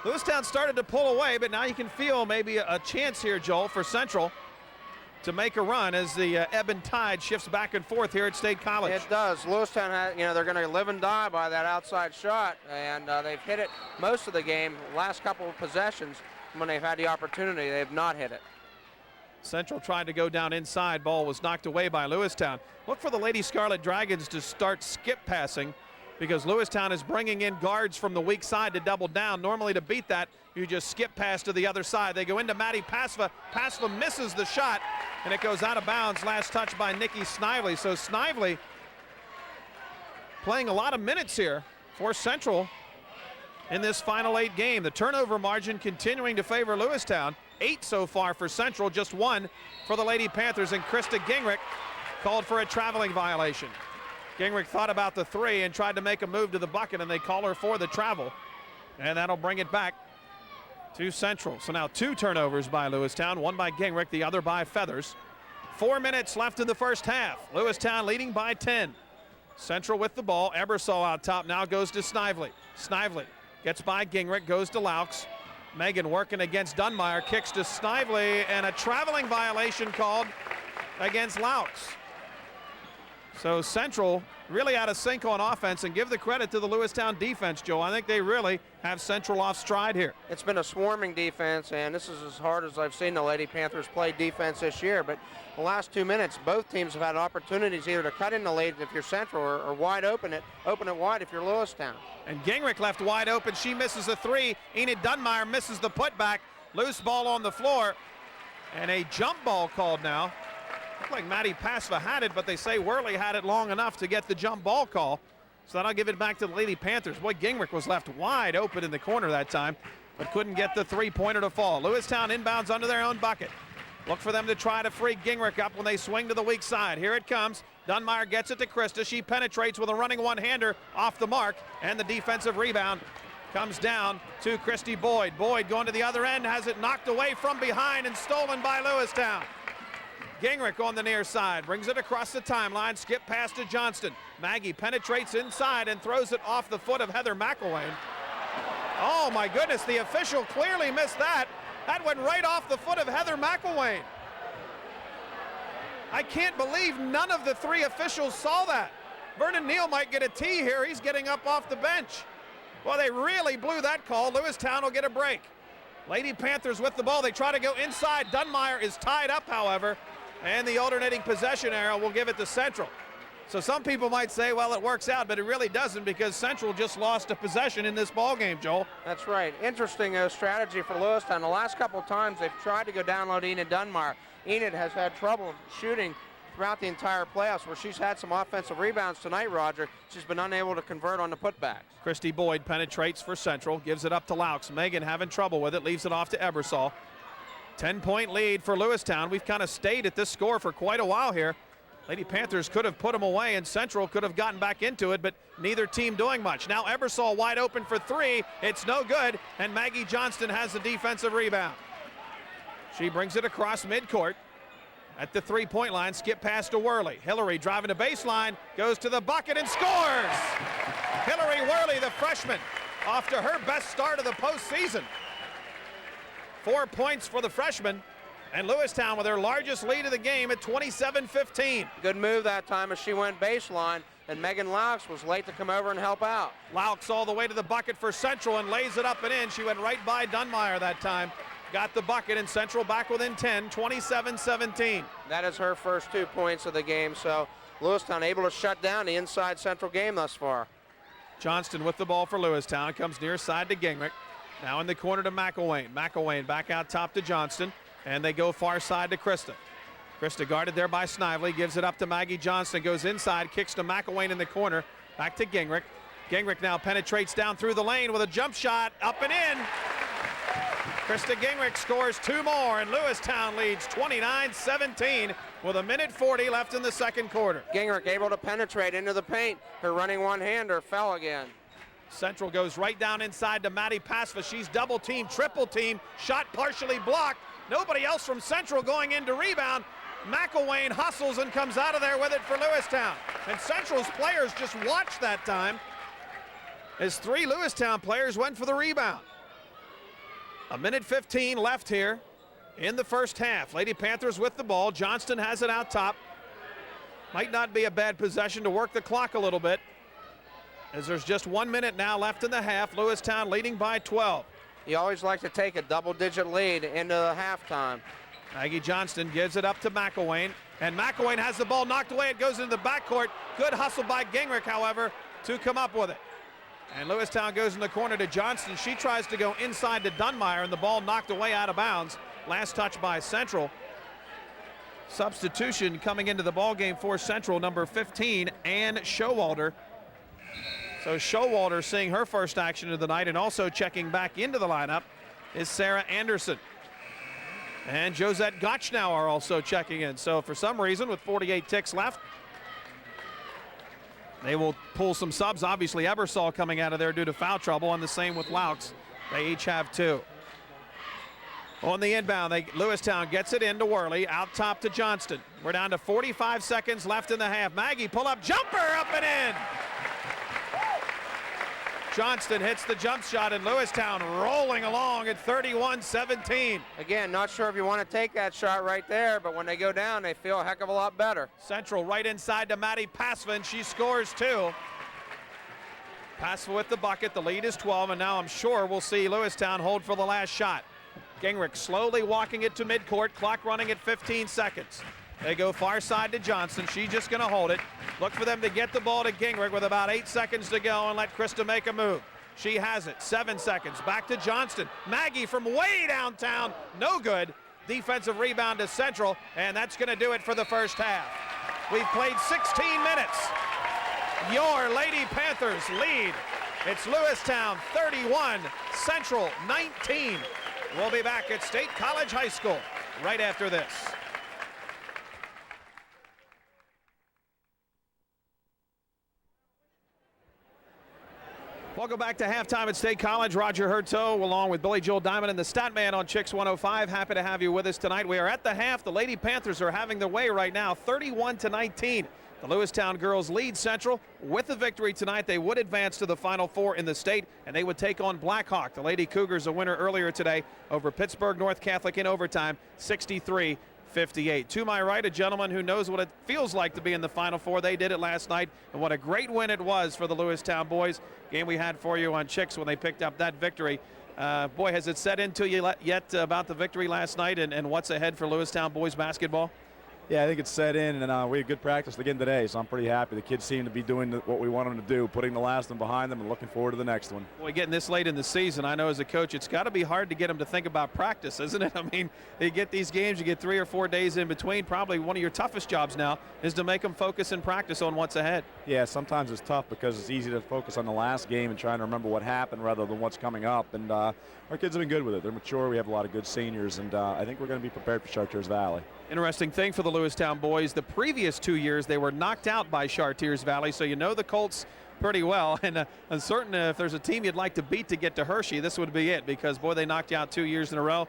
Lewistown started to pull away, but now you can feel maybe a chance here, Joel, for Central to make a run as the ebb and tide shifts back and forth here at State College. It does. Lewistown, they're going to live and die by that outside shot, and they've hit it most of the game. Last couple of possessions, when they've had the opportunity, they've not hit it. Central tried to go down inside. Ball was knocked away by Lewistown. Look for the Lady Scarlet Dragons to start skip passing, because Lewistown is bringing in guards from the weak side to double down. Normally to beat that, you just skip pass to the other side. They go into Maddie Pasva. Pasva misses the shot, and it goes out of bounds. Last touch by Nikki Snively. So Snively playing a lot of minutes here for Central in this final 8 game. The turnover margin continuing to favor Lewistown. 8 so far for Central, just 1 for the Lady Panthers, and Krista Gingrich called for a traveling violation. Gingrich thought about the 3 and tried to make a move to the bucket, and they call her for the travel, and that'll bring it back to Central. So now 2 turnovers by Lewistown, 1 by Gingrich, the other by Feathers. 4 minutes left in the first half. Lewistown leading by 10. Central with the ball. Ebersol out top now goes to Snively. Snively gets by Gingrich, goes to Laux. Megan working against Dunmeyer, kicks to Snively, and a traveling violation called against Laux. So Central really out of sync on offense, and give the credit to the Lewistown defense, Joe. I think they really have Central off stride here. It's been a swarming defense, and this is as hard as I've seen the Lady Panthers play defense this year. But the last 2 minutes, both teams have had opportunities either to cut in the lead if you're Central, or wide open it wide if you're Lewistown. And Gingrich left wide open. She misses a 3. Enid Dunmeyer misses the putback. Loose ball on the floor, and a jump ball called now. Looked like Maddie Pasva had it, but they say Worley had it long enough to get the jump ball call. So that'll give it back to the Lady Panthers. Boy, Gingrich was left wide open in the corner that time, but couldn't get the 3-pointer to fall. Lewistown inbounds under their own bucket. Look for them to try to free Gingrich up when they swing to the weak side. Here it comes. Dunmeyer gets it to Krista. She penetrates with a running one-hander off the mark, and the defensive rebound comes down to Christy Boyd. Boyd going to the other end, has it knocked away from behind and stolen by Lewistown. Gingrich on the near side, brings it across the timeline, skip pass to Johnston. Maggie penetrates inside and throws it off the foot of Heather McElwain. Oh my goodness, the official clearly missed that. That went right off the foot of Heather McElwain. I can't believe none of the 3 officials saw that. Vernon Neal might get a tee here. He's getting up off the bench. Well, they really blew that call. Lewistown will get a break. Lady Panthers with the ball. They try to go inside. Dunmeyer is tied up, however, and the alternating possession arrow will give it to Central. So some people might say, well, it works out, but it really doesn't because Central just lost a possession in this ball game, Joel. That's right. Interesting strategy for Lewistown. The last couple of times they've tried to go download Enid Dunmire. Enid has had trouble shooting throughout the entire playoffs, where she's had some offensive rebounds tonight, Roger. She's been unable to convert on the putbacks. Christy Boyd penetrates for Central, gives it up to Laux. Megan having trouble with it, leaves it off to Ebersol. 10-point lead for Lewistown. We've kind of stayed at this score for quite a while here. Lady Panthers could have put them away, and Central could have gotten back into it, but neither team doing much. Now Ebersol wide open for three. It's no good, and Maggie Johnston has the defensive rebound. She brings it across midcourt at the three-point line. Skip pass to Worley. Hillary driving the baseline, goes to the bucket and scores! Hillary Worley, the freshman, off to her best start of the postseason. 4 points for the freshman. And Lewistown with their largest lead of the game at 27-15. Good move that time as she went baseline, and Megan Laux was late to come over and help out. Laux all the way to the bucket for Central and lays it up and in. She went right by Dunmire that time. Got the bucket, and Central back within 10, 27-17. That is her first 2 points of the game, so Lewistown able to shut down the inside Central game thus far. Johnston with the ball for Lewistown. Comes near side to Gingrich. Now in the corner to McElwain. McElwain back out top to Johnston. And they go far side to Krista. Krista guarded there by Snively, gives it up to Maggie Johnston, goes inside, kicks to McElwain in the corner, back to Gingrich. Gingrich now penetrates down through the lane with a jump shot, up and in. Krista Gingrich scores 2 more, and Lewistown leads 29-17 with 1:40 left in the second quarter. Gingrich able to penetrate into the paint. Her running one-hander fell again. Central goes right down inside to Maddie Pasva. She's double teamed, triple teamed, shot partially blocked. Nobody else from Central going in to rebound. McElwain hustles and comes out of there with it for Lewistown. And Central's players just watched that time as 3 Lewistown players went for the rebound. 1:15 left here in the first half. Lady Panthers with the ball. Johnston has it out top. Might not be a bad possession to work the clock a little bit, as there's just 1 minute now left in the half. Lewistown leading by 12. You always like to take a double-digit lead into the halftime. Maggie Johnston gives it up to McElwain, and McElwain has the ball knocked away. It goes into the backcourt. Good hustle by Gingrich, however, to come up with it. And Lewistown goes in the corner to Johnston. She tries to go inside to Dunmire, and the ball knocked away out of bounds. Last touch by Central. Substitution coming into the ball game for Central, number 15, Ann Showalter. So Showalter seeing her first action of the night, and also checking back into the lineup is Sarah Anderson. And Josette Gotchnauer also checking in. So for some reason, with 48 ticks left, they will pull some subs. Obviously Ebersol coming out of there due to foul trouble, and the same with Laux. They each have 2. On the inbound, Lewistown gets it into Worley, out top to Johnston. We're down to 45 seconds left in the half. Maggie pull up jumper, up and in. Johnston hits the jump shot, and Lewistown rolling along at 31-17. Again, not sure if you want to take that shot right there, but when they go down, they feel a heck of a lot better. Central right inside to Maddie Pasva, and she scores 2. Pasva with the bucket. The lead is 12, and now I'm sure we'll see Lewistown hold for the last shot. Gingrich slowly walking it to midcourt, clock running at 15 seconds. They go far side to Johnson. She's just going to hold it. Look for them to get the ball to Gingrich with about 8 seconds to go and let Krista make a move. She has it. 7 seconds. Back to Johnston. Maggie from way downtown. No good. Defensive rebound to Central, and that's going to do it for the first half. We've played 16 minutes. Your Lady Panthers lead. It's Lewistown 31, Central 19. We'll be back at State College High School right after this. Welcome back to halftime at State College. Roger Herto along with Billy Joel Diamond and the stat man on Chicks 105. Happy to have you with us tonight. We are at the half. The Lady Panthers are having their way right now, 31-19. The Lewistown girls lead Central. With the victory tonight, they would advance to the Final Four in the state, and they would take on Blackhawk. The Lady Cougars a winner earlier today over Pittsburgh North Catholic in overtime, 63-58. To my right, a gentleman who knows what it feels like to be in the Final Four. They did it last night, and what a great win it was for the Lewistown boys. Game we had for you on Chicks when they picked up that victory. Boy, has it set into you yet about the victory last night and what's ahead for Lewistown boys basketball? Yeah, I think it's set in, and we had good practice again today, so I'm pretty happy. The kids seem to be doing what we want them to do, putting the last one behind them and looking forward to the next one. Boy, getting this late in the season, I know as a coach, it's got to be hard to get them to think about practice, isn't it? I mean, you get these games, you get 3 or 4 days in between. Probably one of your toughest jobs now is to make them focus and practice on what's ahead. Yeah, sometimes it's tough because it's easy to focus on the last game and trying to remember what happened rather than what's coming up. And our kids have been good with it. They're mature. We have a lot of good seniors, and I think we're going to be prepared for Chartiers Valley. Interesting thing for the Lewistown boys, the previous 2 years they were knocked out by Chartiers Valley, so you know the Colts pretty well. And uncertain if there's a team you'd like to beat to get to Hershey, this would be it, because, boy, they knocked you out 2 years in a row.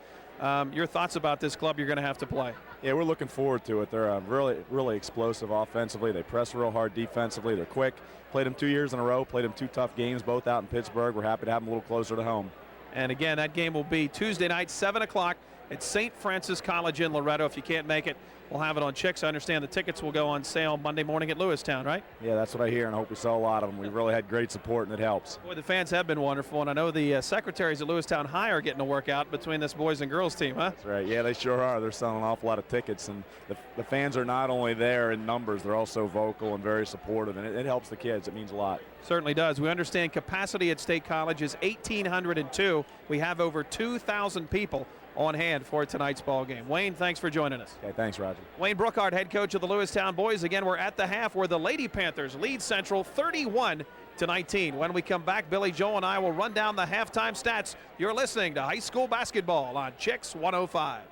Your thoughts about this club you're going to have to play? Yeah, we're looking forward to it. They're really, really explosive offensively. They press real hard defensively. They're quick. Played them 2 years in a row, played them 2 tough games, both out in Pittsburgh. We're happy to have them a little closer to home. And again, that game will be Tuesday night, 7 o'clock at St. Francis College in Loretto. If you can't make it, we'll have it on Chicks. I understand the tickets will go on sale Monday morning at Lewistown, right? Yeah, that's what I hear, and I hope we sell a lot of them. We've really had great support, and it helps. Boy, the fans have been wonderful, and I know the secretaries at Lewistown High are getting a workout between this boys and girls team, huh? That's right. Yeah, they sure are. They're selling an awful lot of tickets, and the fans are not only there in numbers, they're also vocal and very supportive, and it helps the kids. It means a lot. Certainly does. We understand capacity at State College is 1,802. We have over 2,000 people on hand for tonight's ball game. Wayne, thanks for joining us. Okay, thanks, Roger. Wayne Brookhart, head coach of the Lewistown boys. Again, we're at the half where the Lady Panthers lead Central 31-19. When we come back, Billy Joel and I will run down the halftime stats. You're listening to high school basketball on Chicks 105.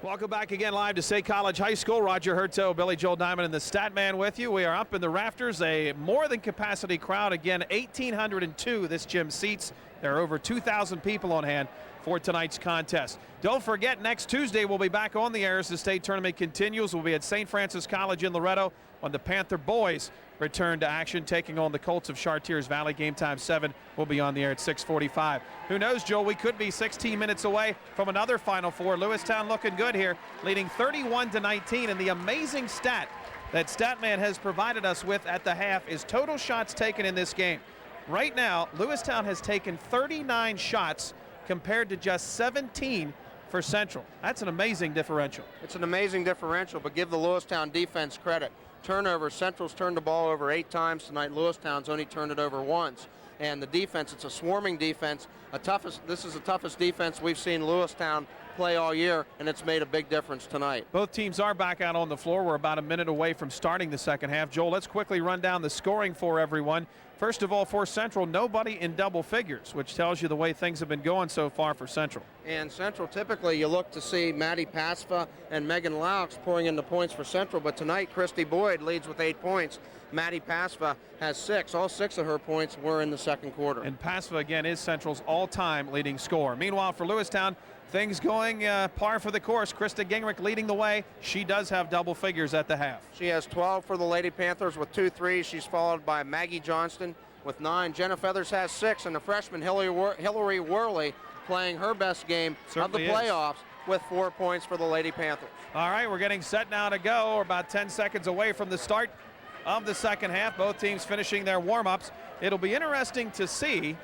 Welcome back again live to State College High School. Roger Herto, Billy Joel Diamond, and the stat man with you. We are up in the rafters, a more than capacity crowd. Again, 1,802 this gym seats. There are over 2,000 people on hand for tonight's contest. Don't forget, next Tuesday we'll be back on the air as the state tournament continues. We'll be at St. Francis College in Loretto when the Panther boys return to action, taking on the Colts of Chartiers Valley. Game time 7 will be on the air at 6:45. Who knows, Joel, we could be 16 minutes away from another Final Four. Lewistown looking good here, leading 31-19, and the amazing stat that Statman has provided us with at the half is total shots taken in this game. Right now, Lewistown has taken 39 shots compared to just 17 for Central. That's an amazing differential. It's an amazing differential, but give the Lewistown defense credit. Turnovers, Central's turned the ball over 8 times tonight. Lewistown's only turned it over once. And the defense, it's a swarming defense. This is the toughest defense we've seen Lewistown play all year, and it's made a big difference tonight. Both teams are back out on the floor. We're about a minute away from starting the second half. Joel, let's quickly run down the scoring for everyone. First of all, for Central, nobody in double figures, which tells you the way things have been going so far for Central. And Central, typically you look to see Maddie Pasva and Megan Laux pouring into points for Central, but tonight Christy Boyd leads with 8 points. Maddie Pasva has 6. All 6 of her points were in the second quarter. And Pasva, again, is Central's all-time leading scorer. Meanwhile, for Lewistown, things going par for the course. Krista Gingrich leading the way. She does have double figures at the half. She has 12 for the Lady Panthers with 2 threes. She's followed by Maggie Johnston with 9. Jenna Feathers has 6, and the freshman Hillary Worley playing her best game Certainly of the playoffs with 4 points for the Lady Panthers. All right, we're getting set now to go. We're about 10 seconds away from the start of the second half. Both teams finishing their warm-ups. It'll be interesting to see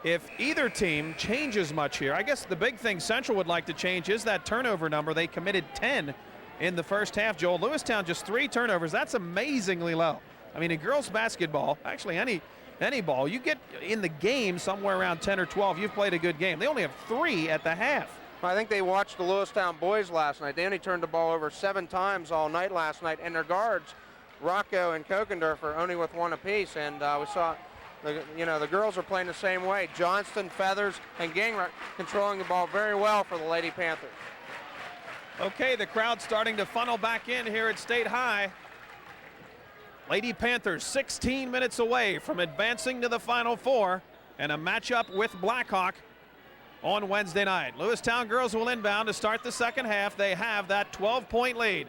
if either team changes much here. I guess the big thing Central would like to change is that turnover number. They committed 10 in the first half, Joel. Lewistown just 3 turnovers. That's amazingly low. I mean, in girls basketball, actually any ball, you get in the game somewhere around 10 or 12. You've played a good game. They only have 3 at the half. I think they watched the Lewistown boys last night. They only turned the ball over 7 times all night last night, and their guards, Rocco and Kokendorfer, only with 1 apiece. And we saw the girls are playing the same way. Johnston, Feathers, and Gingrich controlling the ball very well for the Lady Panthers. Okay, the crowd starting to funnel back in here at State High. Lady Panthers 16 minutes away from advancing to the Final Four and a matchup with Blackhawk on Wednesday night. Lewistown girls will inbound to start the second half. They have that 12-point lead.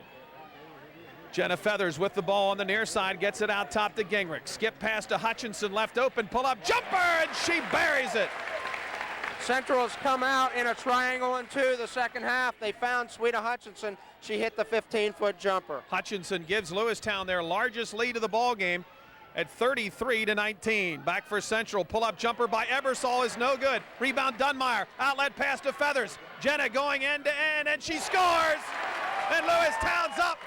Jenna Feathers with the ball on the near side, gets it out top to Gingrich. Skip pass to Hutchinson, left open, pull up, jumper, and she buries it. Central has come out in a triangle in 2 the second half. They found Sweeta Hutchinson. She hit the 15-foot jumper. Hutchinson gives Lewistown their largest lead of the ball game. at 33-19. Back for Central. Pull-up jumper by Ebersol is no good. Rebound Dunmire. Outlet pass to Feathers. Jenna going end-to-end, and she scores! And Lewistown's up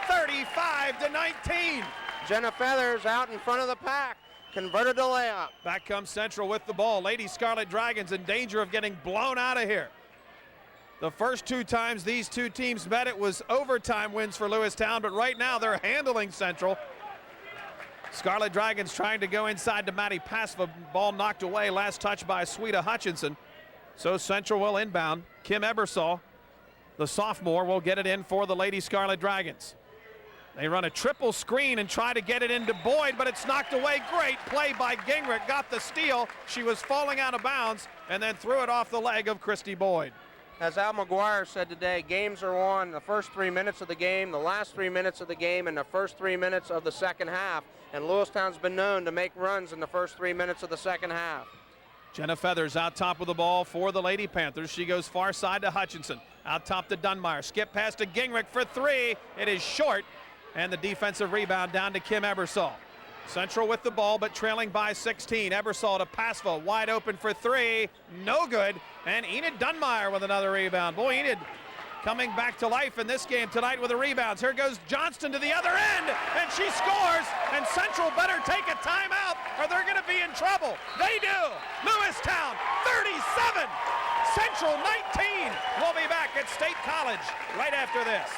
35-19. Jenna Feathers out in front of the pack. Converted the layup. Back comes Central with the ball. Lady Scarlet Dragons in danger of getting blown out of here. The first 2 times these 2 teams met, it was overtime wins for Lewistown, but right now they're handling Central. Scarlet Dragons trying to go inside to Maddie Pasva. Ball knocked away. Last touch by Sweeta Hutchinson. So Central will inbound. Kim Ebersol, the sophomore, will get it in for the Lady Scarlet Dragons. They run a triple screen and try to get it into Boyd, but it's knocked away. Great play by Gingrich. Got the steal. She was falling out of bounds and then threw it off the leg of Christy Boyd. As Al McGuire said today, games are on the first 3 minutes of the game, the last 3 minutes of the game, and the first 3 minutes of the second half. And Lewistown's been known to make runs in the first 3 minutes of the second half. Jenna Feathers out top with the ball for the Lady Panthers. She goes far side to Hutchinson. Out top to Dunmire. Skip pass to Gingrich for 3. It is short. And the defensive rebound down to Kim Ebersol. Central with the ball, but trailing by 16. Ebersol to Pasva, wide open for 3. No good. And Enid Dunmire with another rebound. Boy, Enid coming back to life in this game tonight with the rebounds. Here goes Johnston to the other end, and she scores. And Central better take a timeout or they're going to be in trouble. They do. Lewistown 37, Central 19. We'll be back at State College right after this.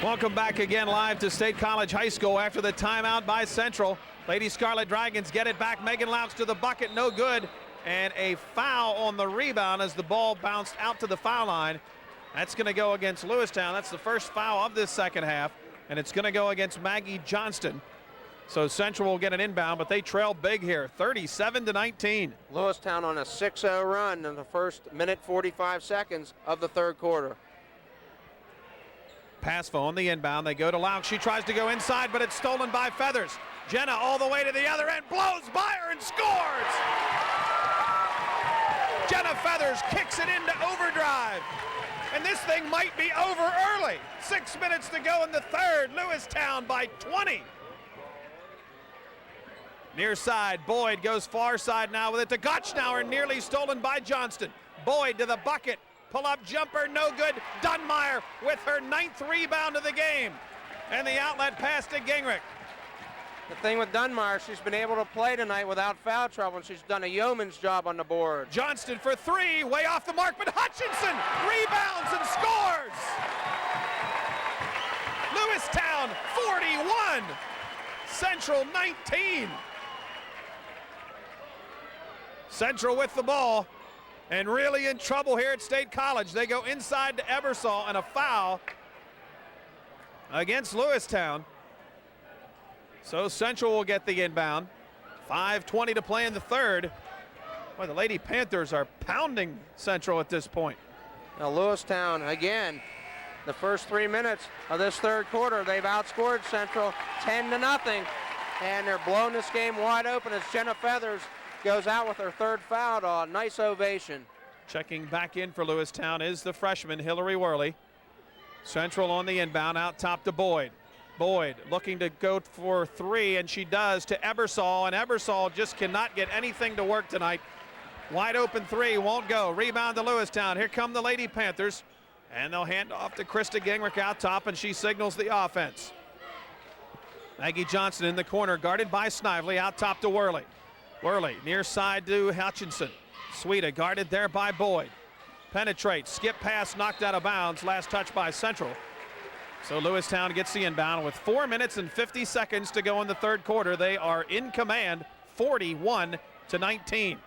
Welcome back again live to State College High School after the timeout by Central. Lady Scarlet Dragons get it back. Megan Laux to the bucket, no good. And a foul on the rebound as the ball bounced out to the foul line. That's going to go against Lewistown. That's the first foul of this second half. And it's going to go against Maggie Johnston. So Central will get an inbound, but they trail big here, 37-19. Lewistown on a 6-0 run in the first minute 45 seconds of the third quarter. Pasva on the inbound. They go to Laux. She tries to go inside, but it's stolen by Feathers. Jenna all the way to the other end, blows by her and scores! Jenna Feathers kicks it into overdrive. And this thing might be over early. 6 minutes to go in the third. Lewistown by 20. Near side, Boyd goes far side now with it to Gotchnauer, nearly stolen by Johnston. Boyd to the bucket. Pull-up jumper, no good. Dunmire with her 9th rebound of the game. And the outlet pass to Gingrich. The thing with Dunmire, she's been able to play tonight without foul trouble, and she's done a yeoman's job on the board. Johnston for 3, way off the mark, but Hutchinson rebounds and scores! Lewistown 41, Central 19. Central with the ball. And really in trouble here at State College. They go inside to Ebersol and a foul against Lewistown. So Central will get the inbound. 5:20 to play in the third. Boy, the Lady Panthers are pounding Central at this point. Now Lewistown, again, the first 3 minutes of this third quarter, they've outscored Central 10-0. And they're blowing this game wide open as Jenna Feathers goes out with her third foul. A nice ovation. Checking back in for Lewistown is the freshman Hillary Worley. Central on the inbound, out top to Boyd. Boyd looking to go for 3, and she does, to Ebersol, and Ebersol just cannot get anything to work tonight. Wide open 3, won't go. Rebound to Lewistown. Here come the Lady Panthers, and they'll hand off to Krista Gingrich out top, and she signals the offense. Maggie Johnson in the corner, guarded by Snively, out top to Worley. Worley near side to Hutchinson. Sweeta guarded there by Boyd. Penetrates, skip pass, knocked out of bounds, last touch by Central. So Lewistown gets the inbound with 4 minutes and 50 seconds to go in the third quarter. They are in command, 41-19.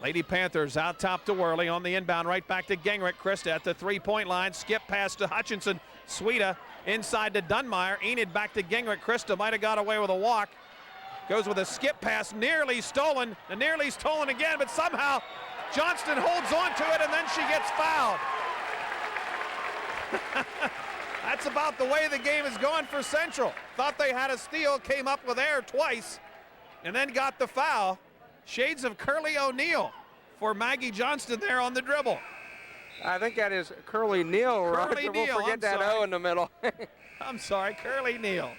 Lady Panthers out top to Worley on the inbound, right back to Gingrich. Krista at the three-point line, skip pass to Hutchinson. Sweeta inside to Dunmeyer. Enid back to Gingrich. Krista might have got away with a walk. Goes with a skip pass, nearly stolen, and nearly stolen again, but somehow Johnston holds on to it, and then she gets fouled. That's about the way the game is going for Central. Thought they had a steal, came up with air twice, and then got the foul. Shades of Curly O'Neill for Maggie Johnston there on the dribble. I think that is Curly Neal, Roger. Curly We'll Neal, forget I'm that sorry. O in the middle. I'm sorry, Curly Neal.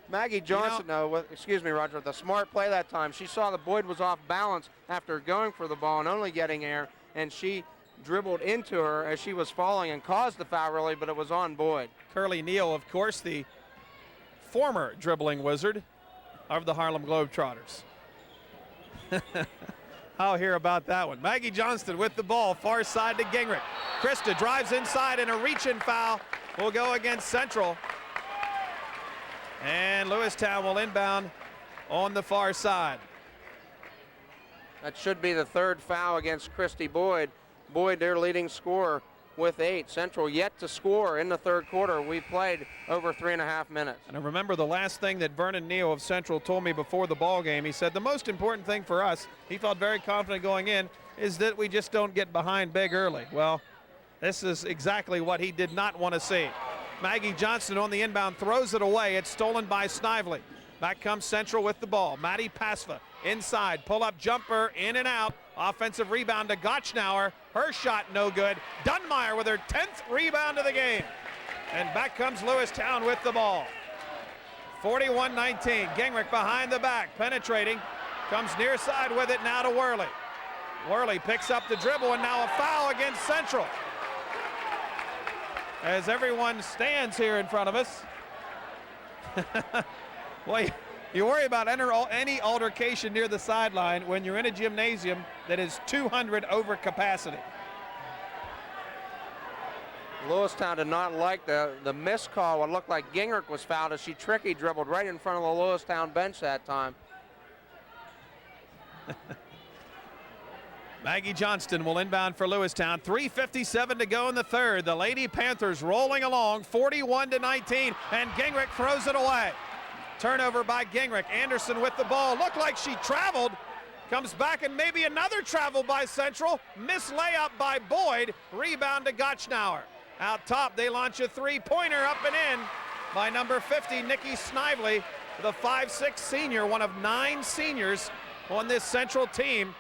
Maggie Johnson, excuse me, Roger, the smart play that time. She saw that Boyd was off balance after going for the ball and only getting air, and she dribbled into her as she was falling and caused the foul, really, but it was on Boyd. Curly Neal, of course, the former dribbling wizard of the Harlem Globetrotters. I'll hear about that one. Maggie Johnston with the ball, far side to Gingrich. Krista drives inside, and a reach-in foul will go against Central. And Lewistown will inbound on the far side. That should be the third foul against Christy Boyd. Boyd, their leading scorer, with 8. Central yet to score in the third quarter. We played over 3.5 minutes. And I remember the last thing that Vernon Neal of Central told me before the ball game. He said the most important thing for us, he felt very confident going in, is that we just don't get behind big early. Well, this is exactly what he did not want to see. Maggie Johnston on the inbound throws it away. It's stolen by Snively. Back comes Central with the ball. Maddie Pasva inside, pull-up jumper, in and out. Offensive rebound to Gotchnauer. Her shot no good. Dunmeyer with her 10th rebound of the game. And back comes Lewistown with the ball. 41-19. Gingrich behind the back, penetrating. Comes near side with it now to Worley. Worley picks up the dribble, and now a foul against Central. As everyone stands here in front of us. Well, you worry about any altercation near the sideline when you're in a gymnasium that is 200 over capacity. Lewistown did not like the missed call. What looked like Gingrich was fouled as she tricky dribbled right in front of the Lewistown bench that time. Maggie Johnston will inbound for Lewistown. 3:57 to go in the third. The Lady Panthers rolling along 41-19, and Gingrich throws it away. Turnover by Gingrich. Anderson with the ball. Looked like she traveled. Comes back, and maybe another travel by Central. Miss layup by Boyd. Rebound to Gotchnauer. Out top, they launch a three-pointer up and in by number 50, Nikki Snively, the 5'6" senior, one of 9 seniors on this Central team.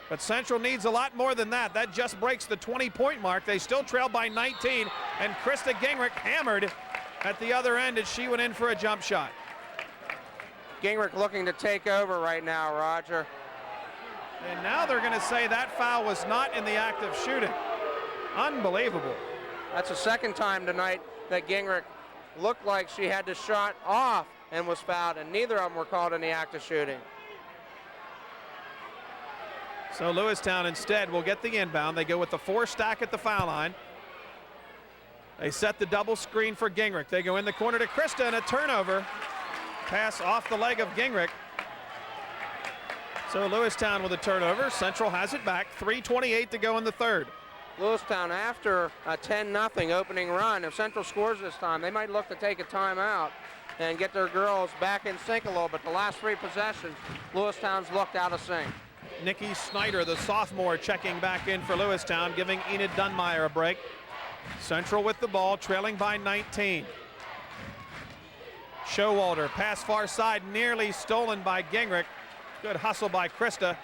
But Central needs a lot more than that. That just breaks the 20-point mark. They still trail by 19, and Krista Gingrich hammered at the other end as she went in for a jump shot. Gingrich looking to take over right now, Roger. And now they're going to say that foul was not in the act of shooting. Unbelievable. That's the second time tonight that Gingrich looked like she had the shot off and was fouled, and neither of them were called in the act of shooting. So Lewistown instead will get the inbound. They go with the 4 stack at the foul line. They set the double screen for Gingrich. They go in the corner to Krista, and a turnover. Pass off the leg of Gingrich. So Lewistown with a turnover. Central has it back. 3:28 to go in the third. Lewistown after a 10-0 opening run. If Central scores this time, they might look to take a timeout and get their girls back in sync a little bit. The last 3 possessions, Lewistown's looked out of sync. Nikki Snyder, the sophomore, checking back in for Lewistown, giving Enid Dunmeyer a break. Central with the ball, trailing by 19. Showalter, pass far side, nearly stolen by Gingrich. Good hustle by Krista.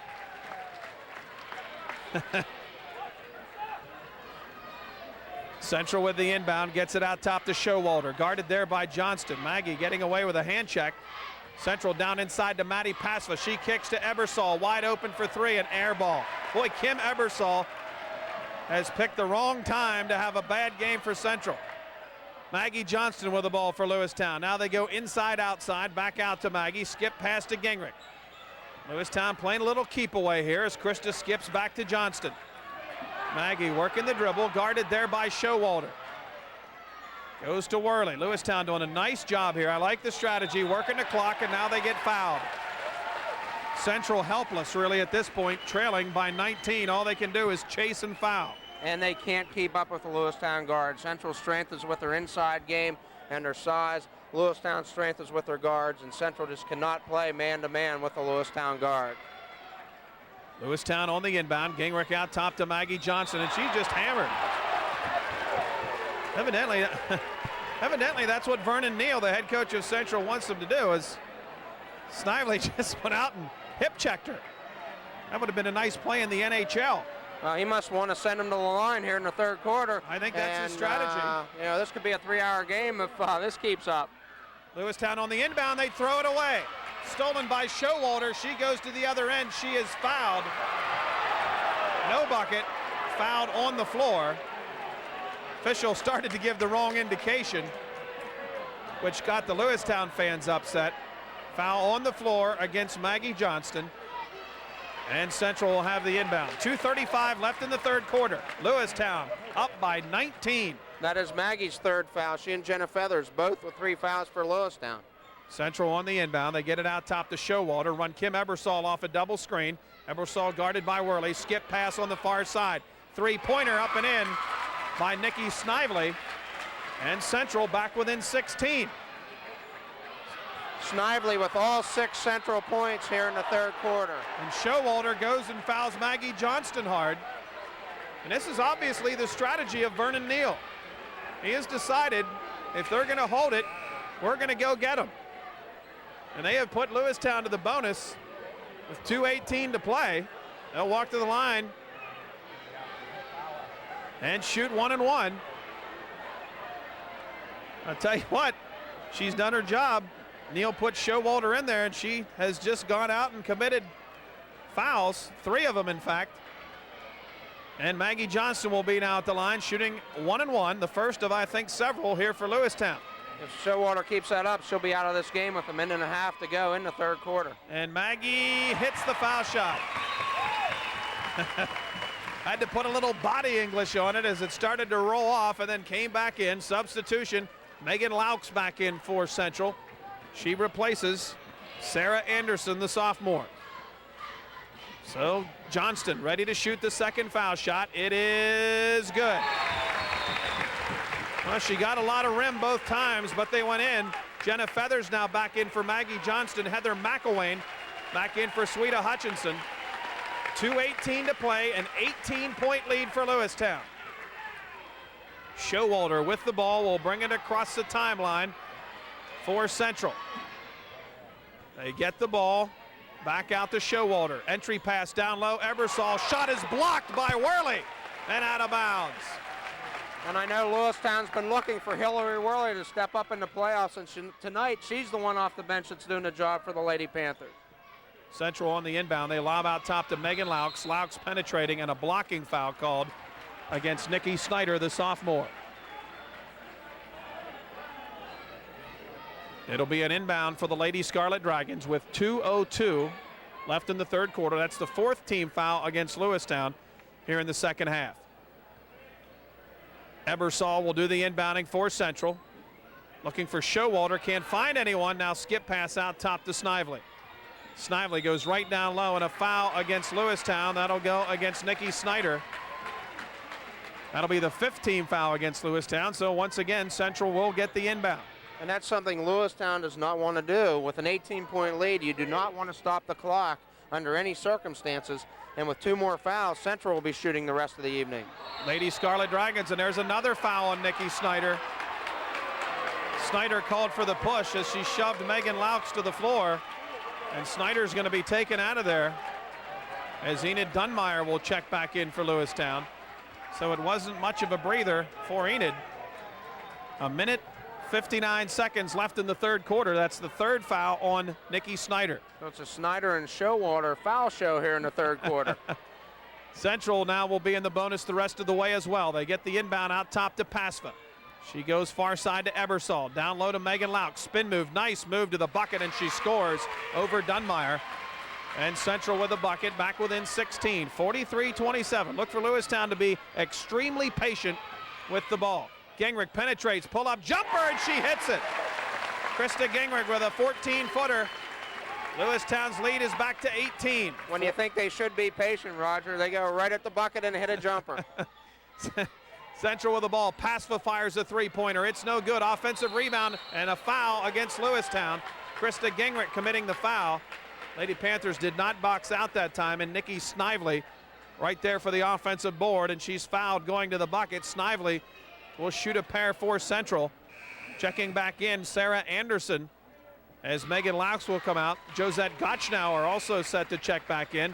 Central with the inbound, gets it out top to Showalter, guarded there by Johnston. Maggie getting away with a hand check. Central down inside to Maddie Pasva. She kicks to Ebersol, wide open for three, an air ball. Boy, Kim Ebersol has picked the wrong time to have a bad game for Central. Maggie Johnston with the ball for Lewistown. Now they go inside, outside, back out to Maggie. Skip pass to Gingrich. Lewistown playing a little keep away here as Krista skips back to Johnston. Maggie working the dribble, guarded there by Showalter. Goes to Worley. Lewistown doing a nice job here. I like the strategy, working the clock, and now they get fouled. Central helpless really at this point, trailing by 19. All they can do is chase and foul. And they can't keep up with the Lewistown guards. Central's strength is with their inside game and their size. Lewistown's strength is with their guards, and Central just cannot play man-to-man with the Lewistown guard. Lewistown on the inbound. Gingrich out top to Maggie Johnson, and she just hammered. Evidently that's what Vernon Neal, the head coach of Central, wants them to do, is Snively just went out and hip checked her. That would have been a nice play in the NHL. He must want to send them to the line here in the third quarter. I think that's his strategy. This could be a 3-hour game if this keeps up. Lewistown on the inbound, they throw it away. Stolen by Showalter. She goes to the other end. She is fouled. No bucket. Fouled on the floor. Official started to give the wrong indication, which got the Lewistown fans upset. Foul on the floor against Maggie Johnston. And Central will have the inbound. 2:35 left in the third quarter. Lewistown up by 19. That is Maggie's third foul. She and Jenna Feathers both with 3 fouls for Lewistown. Central on the inbound. They get it out top to Showalter. Run Kim Ebersol off a double screen. Ebersol guarded by Worley. Skip pass on the far side. Three-pointer up and in by Nikki Snively. And Central back within 16. Snively with all 6 Central points here in the third quarter. And Showalter goes and fouls Maggie Johnston hard. And this is obviously the strategy of Vernon Neal. He has decided if they're going to hold it, we're going to go get them. And they have put Lewistown to the bonus with 2:18 to play. They'll walk to the line and shoot 1 and 1. I'll tell you what, she's done her job. Neal put Showalter in there, and she has just gone out and committed fouls, 3 of them in fact. And Maggie Johnston will be now at the line, shooting 1 and 1, the first of I think several here for Lewistown. If Showalter keeps that up, she'll be out of this game with a minute and a half to go in the third quarter. And Maggie hits the foul shot. Had to put a little body English on it as it started to roll off and then came back in. Substitution, Megan Laux back in for Central. She replaces Sarah Anderson, the sophomore. So Johnston ready to shoot the second foul shot. It is good. Well, she got a lot of rim both times, but they went in. Jenna Feathers now back in for Maggie Johnston. Heather McElwain back in for Sweeta Hutchinson. 2:18 to play, an 18-point lead for Lewistown. Showalter with the ball will bring it across the timeline for Central. They get the ball back out to Showalter. Entry pass down low. Ebersol shot is blocked by Worley and out of bounds. And I know Lewistown's been looking for Hillary Worley to step up in the playoffs, and tonight she's the one off the bench that's doing the job for the Lady Panthers. Central on the inbound. They lob out top to Megan Laux. Laux penetrating and a blocking foul called against Nikki Snyder, the sophomore. It'll be an inbound for the Lady Scarlet Dragons with 2:02 left in the third quarter. That's the 4th team foul against Lewistown here in the second half. Ebersol will do the inbounding for Central. Looking for Showalter, can't find anyone. Now skip pass out top to Snively. Snively goes right down low, and a foul against Lewistown. That'll go against Nikki Snyder. That'll be the 5th team foul against Lewistown. So once again, Central will get the inbound. And that's something Lewistown does not want to do. With an 18-point lead, you do not want to stop the clock under any circumstances. And with 2 more fouls, Central will be shooting the rest of the evening. Lady Scarlet Dragons, and there's another foul on Nikki Snyder. Snyder called for the push as she shoved Megan Laux to the floor. And Snyder's going to be taken out of there as Enid Dunmeyer will check back in for Lewistown. so it wasn't much of a breather for Enid. A minute, 59 seconds left in the third quarter. That's the third foul on Nikki Snyder. So it's a Snyder and Showalter foul show here in the third quarter. Central now will be in the bonus the rest of the way as well. They get the inbound out top to Pasva. She goes far side to Ebersol. Down low to Megan Laux. Spin move, nice move to the bucket, and she scores over Dunmeyer. And Central with a bucket, back within 16, 43-27. Look for Lewistown to be extremely patient with the ball. Gingrich penetrates, pull-up jumper, and she hits it. Krista Gingrich with a 14-footer. Lewistown's lead is back to 18. When you think they should be patient, Roger, they go right at the bucket and hit a jumper. Central with the ball. Pasva fires a three-pointer. It's no good. Offensive rebound and a foul against Lewistown. Krista Gingrich committing the foul. Lady Panthers did not box out that time, and Nikki Snively right there for the offensive board, and she's fouled going to the bucket. Snively will shoot a pair for Central. Checking back in, Sarah Anderson, as Megan Laux will come out. Josette Gotchnauer also set to check back in,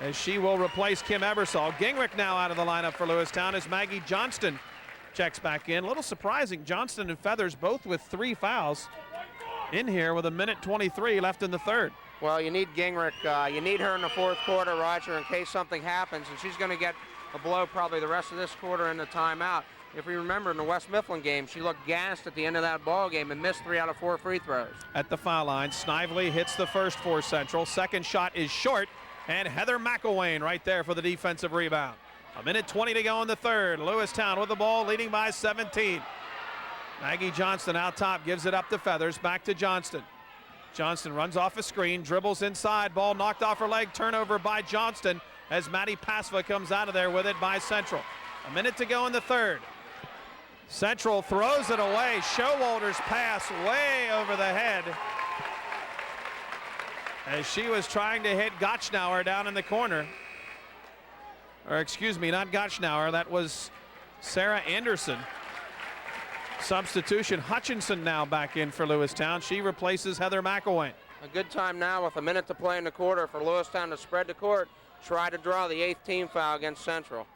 as she will replace Kim Ebersol. Gingrich now out of the lineup for Lewistown as Maggie Johnston checks back in. A little surprising, Johnston and Feathers both with 3 fouls in here with a minute 23 left in the third. Well, you need Gingrich, you need her in the fourth quarter, Roger, in case something happens, and she's going to get a blow probably the rest of this quarter in the timeout. If we remember in the West Mifflin game, she looked gassed at the end of that ball game and missed 3 out of 4 free throws. At the foul line, Snively hits the first for Central. Second shot is short, and Heather McElwain right there for the defensive rebound. A minute 20 to go in the third. Lewistown with the ball, leading by 17. Maggie Johnston out top, gives it up to Feathers, back to Johnston. Johnston runs off a screen, dribbles inside, ball knocked off her leg, turnover by Johnston as Maddie Pasva comes out of there with it by Central. A minute to go in the third. Central throws it away. Showalter's pass way over the head as she was trying to hit Gotchnauer down in the corner. Or excuse me, not Gotchnauer, that was Sarah Anderson. Substitution, Hutchinson now back in for Lewistown. She replaces Heather McElwain. A good time now with a minute to play in the quarter for Lewistown to spread the court, try to draw the 8th team foul against Central.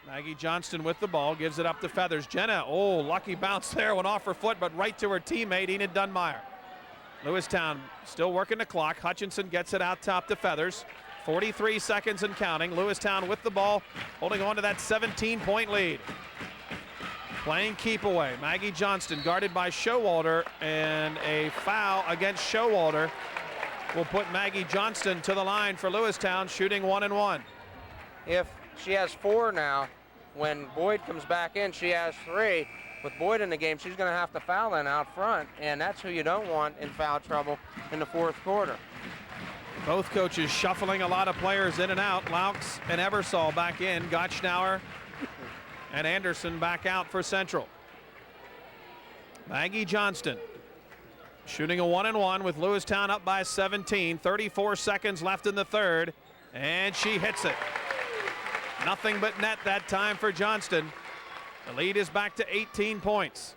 Maggie Johnston with the ball, gives it up to Feathers. Jenna, oh, lucky bounce there, went off her foot, but right to her teammate, Enid Dunmeyer. Lewistown still working the clock. Hutchinson gets it out top to Feathers. 43 seconds and counting. Lewistown with the ball, holding on to that 17-point lead. Playing keep away. Maggie Johnston guarded by Showalter, and a foul against Showalter will put Maggie Johnston to the line for Lewistown, shooting 1-1. If she has 4 now, when Boyd comes back in, she has 3. With Boyd in the game, she's going to have to foul then out front, and that's who you don't want in foul trouble in the fourth quarter. Both coaches shuffling a lot of players in and out. Laux and Ebersol back in. Gotchnauer and Anderson back out for Central. Maggie Johnston shooting a 1-1 with Lewistown up by 17. 34 seconds left in the third, and she hits it. Nothing but net that time for Johnston. The lead is back to 18 points.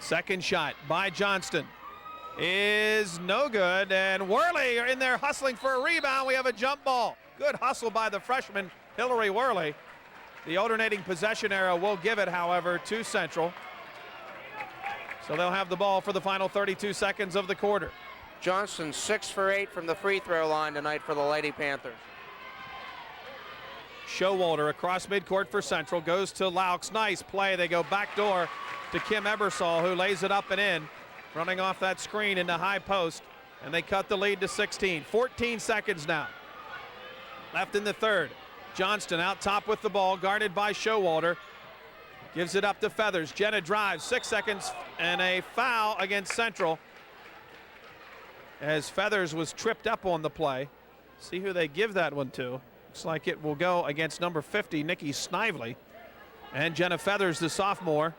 Second shot by Johnston is no good, and Worley are in there hustling for a rebound. We have a jump ball. Good hustle by the freshman Hillary Worley. The alternating possession arrow will give it, however, to Central. So they'll have the ball for the final 32 seconds of the quarter. Johnston 6 for 8 from the free throw line tonight for the Lady Panthers. Showalter across midcourt for Central, goes to Laux. Nice play. They go backdoor to Kim Ebersol, who lays it up and in, running off that screen into high post, and they cut the lead to 16. 14 seconds now left in the third. Johnston out top with the ball, guarded by Showalter. Gives it up to Feathers. Jenna drives, 6 seconds, and a foul against Central, as Feathers was tripped up on the play. See who they give that one to. Looks like it will go against number 50, Nikki Snively. And Jenna Feathers, the sophomore,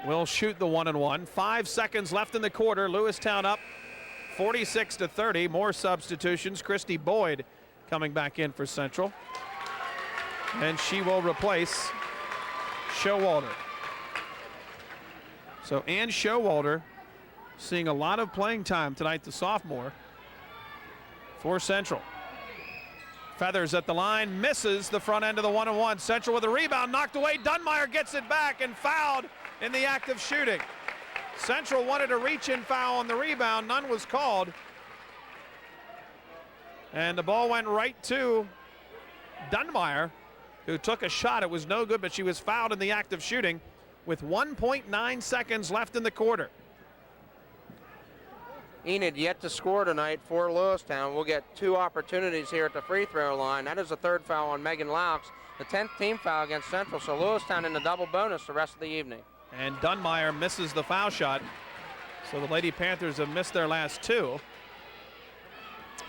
will shoot the 1-1. 5 seconds left in the quarter. Lewistown up 46-30. More substitutions. Christy Boyd coming back in for Central, and she will replace Showalter. So Ann Showalter seeing a lot of playing time tonight, the sophomore, for Central. Feathers at the line, misses the front end of the 1-on-1. Central with a rebound, knocked away. Dunmire gets it back and fouled in the act of shooting. Central wanted a reach-in foul on the rebound. None was called. And the ball went right to Dunmire, who took a shot. It was no good, but she was fouled in the act of shooting with 1.9 seconds left in the quarter. Enid yet to score tonight for Lewistown. We'll get 2 opportunities here at the free throw line. That is the 3rd foul on Megan Laux, the 10th team foul against Central. So Lewistown in the double bonus the rest of the evening. And Dunmire misses the foul shot. So the Lady Panthers have missed their last 2.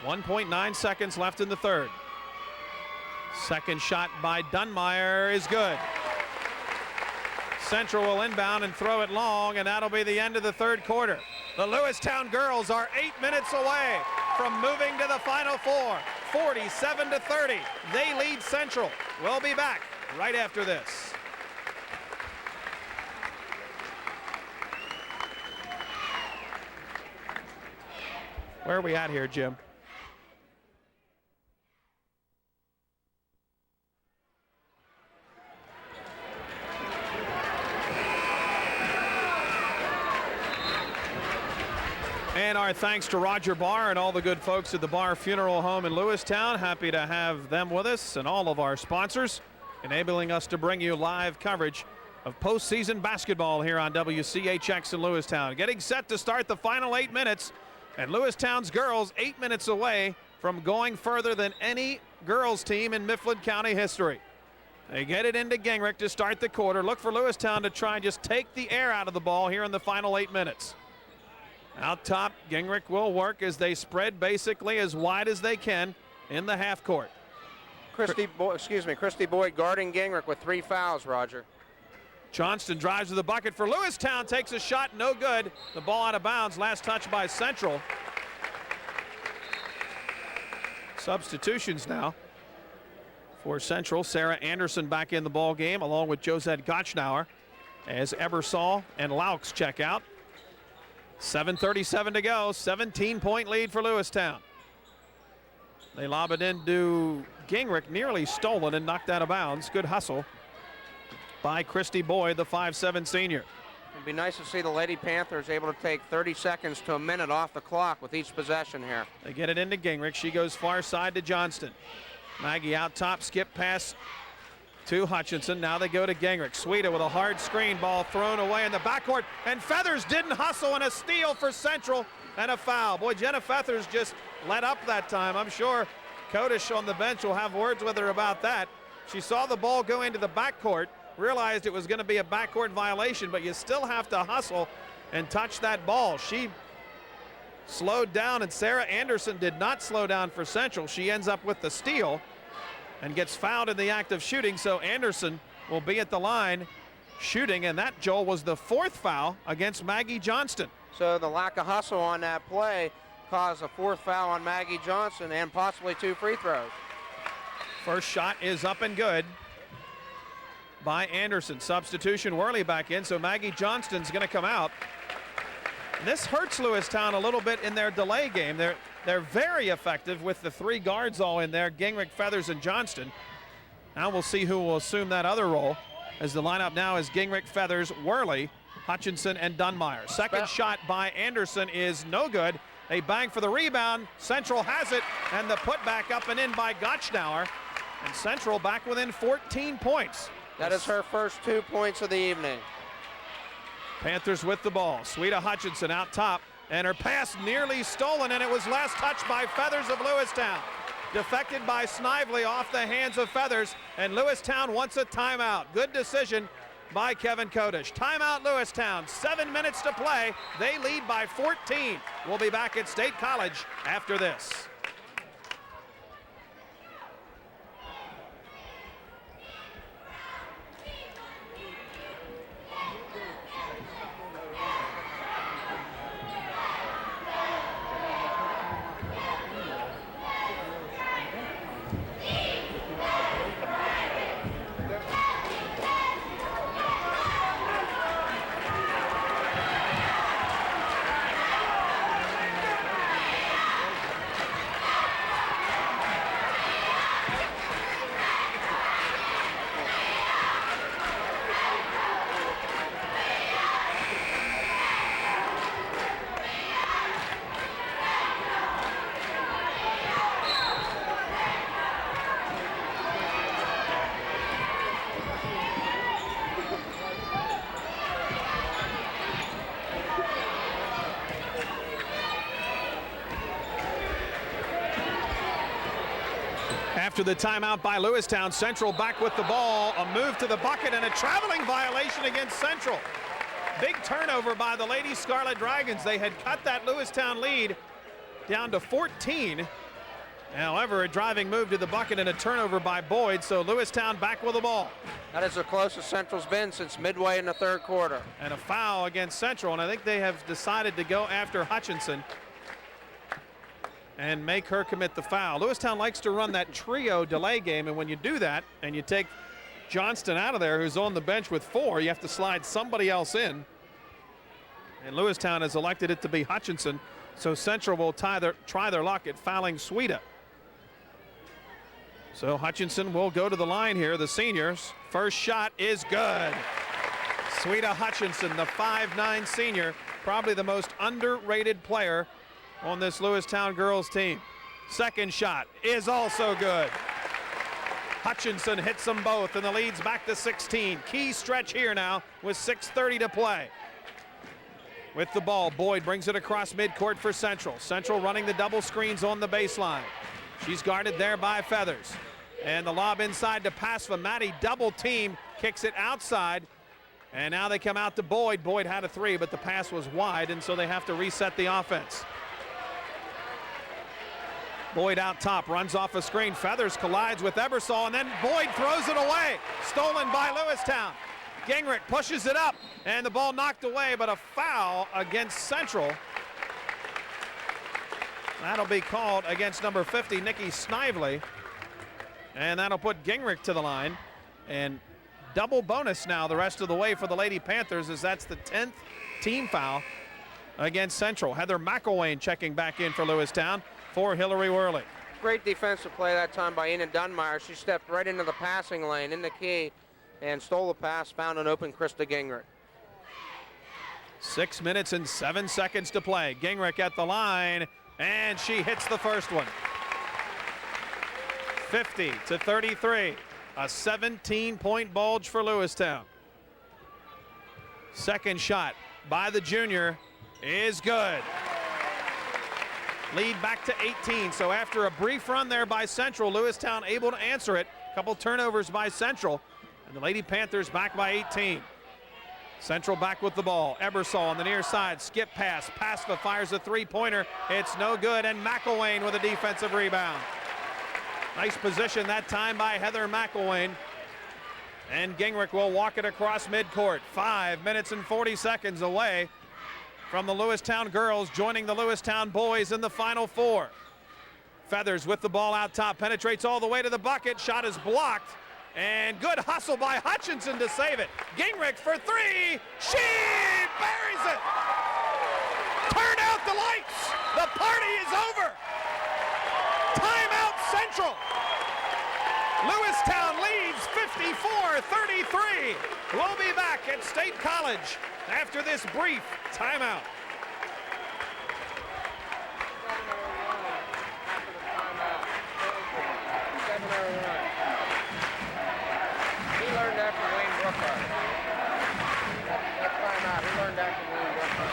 1.9 seconds left in the 3rd. Second shot by Dunmire is good. Central will inbound and throw it long, and that'll be the end of the 3rd quarter. The Lewistown girls are 8 minutes away from moving to the Final Four. 47-30. They lead Central. We'll be back right after this. Where are we at here, Jim? And our thanks to Roger Barr and all the good folks at the Barr Funeral Home in Lewistown. Happy to have them with us and all of our sponsors, enabling us to bring you live coverage of postseason basketball here on WCHX in Lewistown. Getting set to start the final 8 minutes, and Lewistown's girls 8 minutes away from going further than any girls team in Mifflin County history. They get it into Gingrich to start the quarter. Look for Lewistown to try and just take the air out of the ball here in the final 8 minutes. Out top, Gingrich will work as they spread basically as wide as they can in the half court. Christy Boyd guarding Gingrich with 3 fouls, Roger. Johnston drives to the bucket for Lewistown, takes a shot, no good. The ball out of bounds, last touch by Central. Substitutions now for Central. Sarah Anderson back in the ball game along with Josette Gotchnauer as Ebersol and Laux check out. 7:37 to go, 17-point lead for Lewistown. They lob it into Gingrich, nearly stolen and knocked out of bounds. Good hustle by Christy Boyd, the 5'7" senior. It'd be nice to see the Lady Panthers able to take 30 seconds to a minute off the clock with each possession here. They get it into Gingrich. She goes far side to Johnston. Maggie out top, skip pass to Hutchinson. Now they go to Gingrich. Sweda with a hard screen, ball thrown away in the backcourt, and Feathers didn't hustle, and a steal for Central and a foul. Boy, Jenna Feathers just let up that time. I'm sure Kodish on the bench will have words with her about that. She saw the ball go into the backcourt, realized it was going to be a backcourt violation, but you still have to hustle and touch that ball. She slowed down, and Sarah Anderson did not slow down for Central. She ends up with the steal and gets fouled in the act of shooting, so Anderson will be at the line shooting, and that, Joel, was the 4th foul against Maggie Johnston. So the lack of hustle on that play caused a 4th foul on Maggie Johnston and possibly 2 free throws. First shot is up and good by Anderson. Substitution, Worley back in, so Maggie Johnston's going to come out. And this hurts Lewistown a little bit in their delay game. They're very effective with the 3 guards all in there, Gingrich, Feathers, and Johnston. Now we'll see who will assume that other role, as the lineup now is Gingrich, Feathers, Worley, Hutchinson, and Dunmire. Second shot by Anderson is no good. They bang for the rebound. Central has it, and the putback up and in by Gotchnauer. And Central back within 14 points. That is her first 2 points of the evening. Panthers with the ball. Sweda Hutchinson out top, and her pass nearly stolen, and it was last touched by Feathers of Lewistown. Defected by Snively off the hands of Feathers, and Lewistown wants a timeout. Good decision by Kevin Kodish. Timeout Lewistown, 7 minutes to play. They lead by 14. We'll be back at State College after this. After the timeout by Lewistown, Central back with the ball, a move to the bucket and a traveling violation against Central. Big turnover by the Lady Scarlet Dragons. They had cut that Lewistown lead down to 14. However, a driving move to the bucket and a turnover by Boyd, so Lewistown back with the ball. That is the closest Central's been since midway in the third quarter. And a foul against Central, and I think they have decided to go after Hutchinson and make her commit the foul. Lewistown likes to run that trio delay game, and when you do that and you take Johnston out of there, who's on the bench with 4, you have to slide somebody else in. And Lewistown has elected it to be Hutchinson, so Central will try their luck at fouling Sweda. So Hutchinson will go to the line here, the seniors. First shot is good. Sweda Hutchinson, the 5'9" senior, probably the most underrated player on this Lewistown girls team. Second shot is also good. Hutchinson hits them both, and the lead's back to 16. Key stretch here now with 6:30 to play. With the ball, Boyd brings it across midcourt for Central. Central running the double screens on the baseline. She's guarded there by Feathers. And the lob inside to Pasva. Maddie double team, kicks it outside. And now they come out to Boyd. Boyd had a 3, but the pass was wide, and so they have to reset the offense. Boyd out top, runs off a screen. Feathers collides with Ebersol, and then Boyd throws it away. Stolen by Lewistown. Gingrich pushes it up, and the ball knocked away, but a foul against Central. That'll be called against number 50, Nikki Snively. And that'll put Gingrich to the line. And double bonus now the rest of the way for the Lady Panthers, as that's the 10th team foul against Central. Heather McElwain checking back in for Lewistown for Hillary Worley. Great defensive play that time by Enid Dunmeyer. She stepped right into the passing lane in the key and stole the pass, found an open Krista Gingrich. 6 minutes and 7 seconds to play. Gingrich at the line, and she hits the first one. 50-33, a 17-point bulge for Lewistown. Second shot by the junior is good. Lead back to 18, so after a brief run there by Central, Lewistown able to answer it. Couple turnovers by Central, and the Lady Panthers back by 18. Central back with the ball. Ebersol on the near side, skip pass. Pasva fires a 3-pointer. It's no good, and McElwain with a defensive rebound. Nice position that time by Heather McElwain. And Gingrich will walk it across midcourt. 5 minutes and 40 seconds away from the Lewistown girls joining the Lewistown boys in the Final Four. Feathers with the ball out top, penetrates all the way to the bucket. Shot is blocked, and good hustle by Hutchinson to save it. Gingrich for 3, she buries it. Turn out the lights, the party is over. Timeout Central. Lewistown leads 54-33. We'll be back at State College after this brief timeout. He learned that from Wayne Brookhart. That timeout, he learned that from Wayne Brookhart.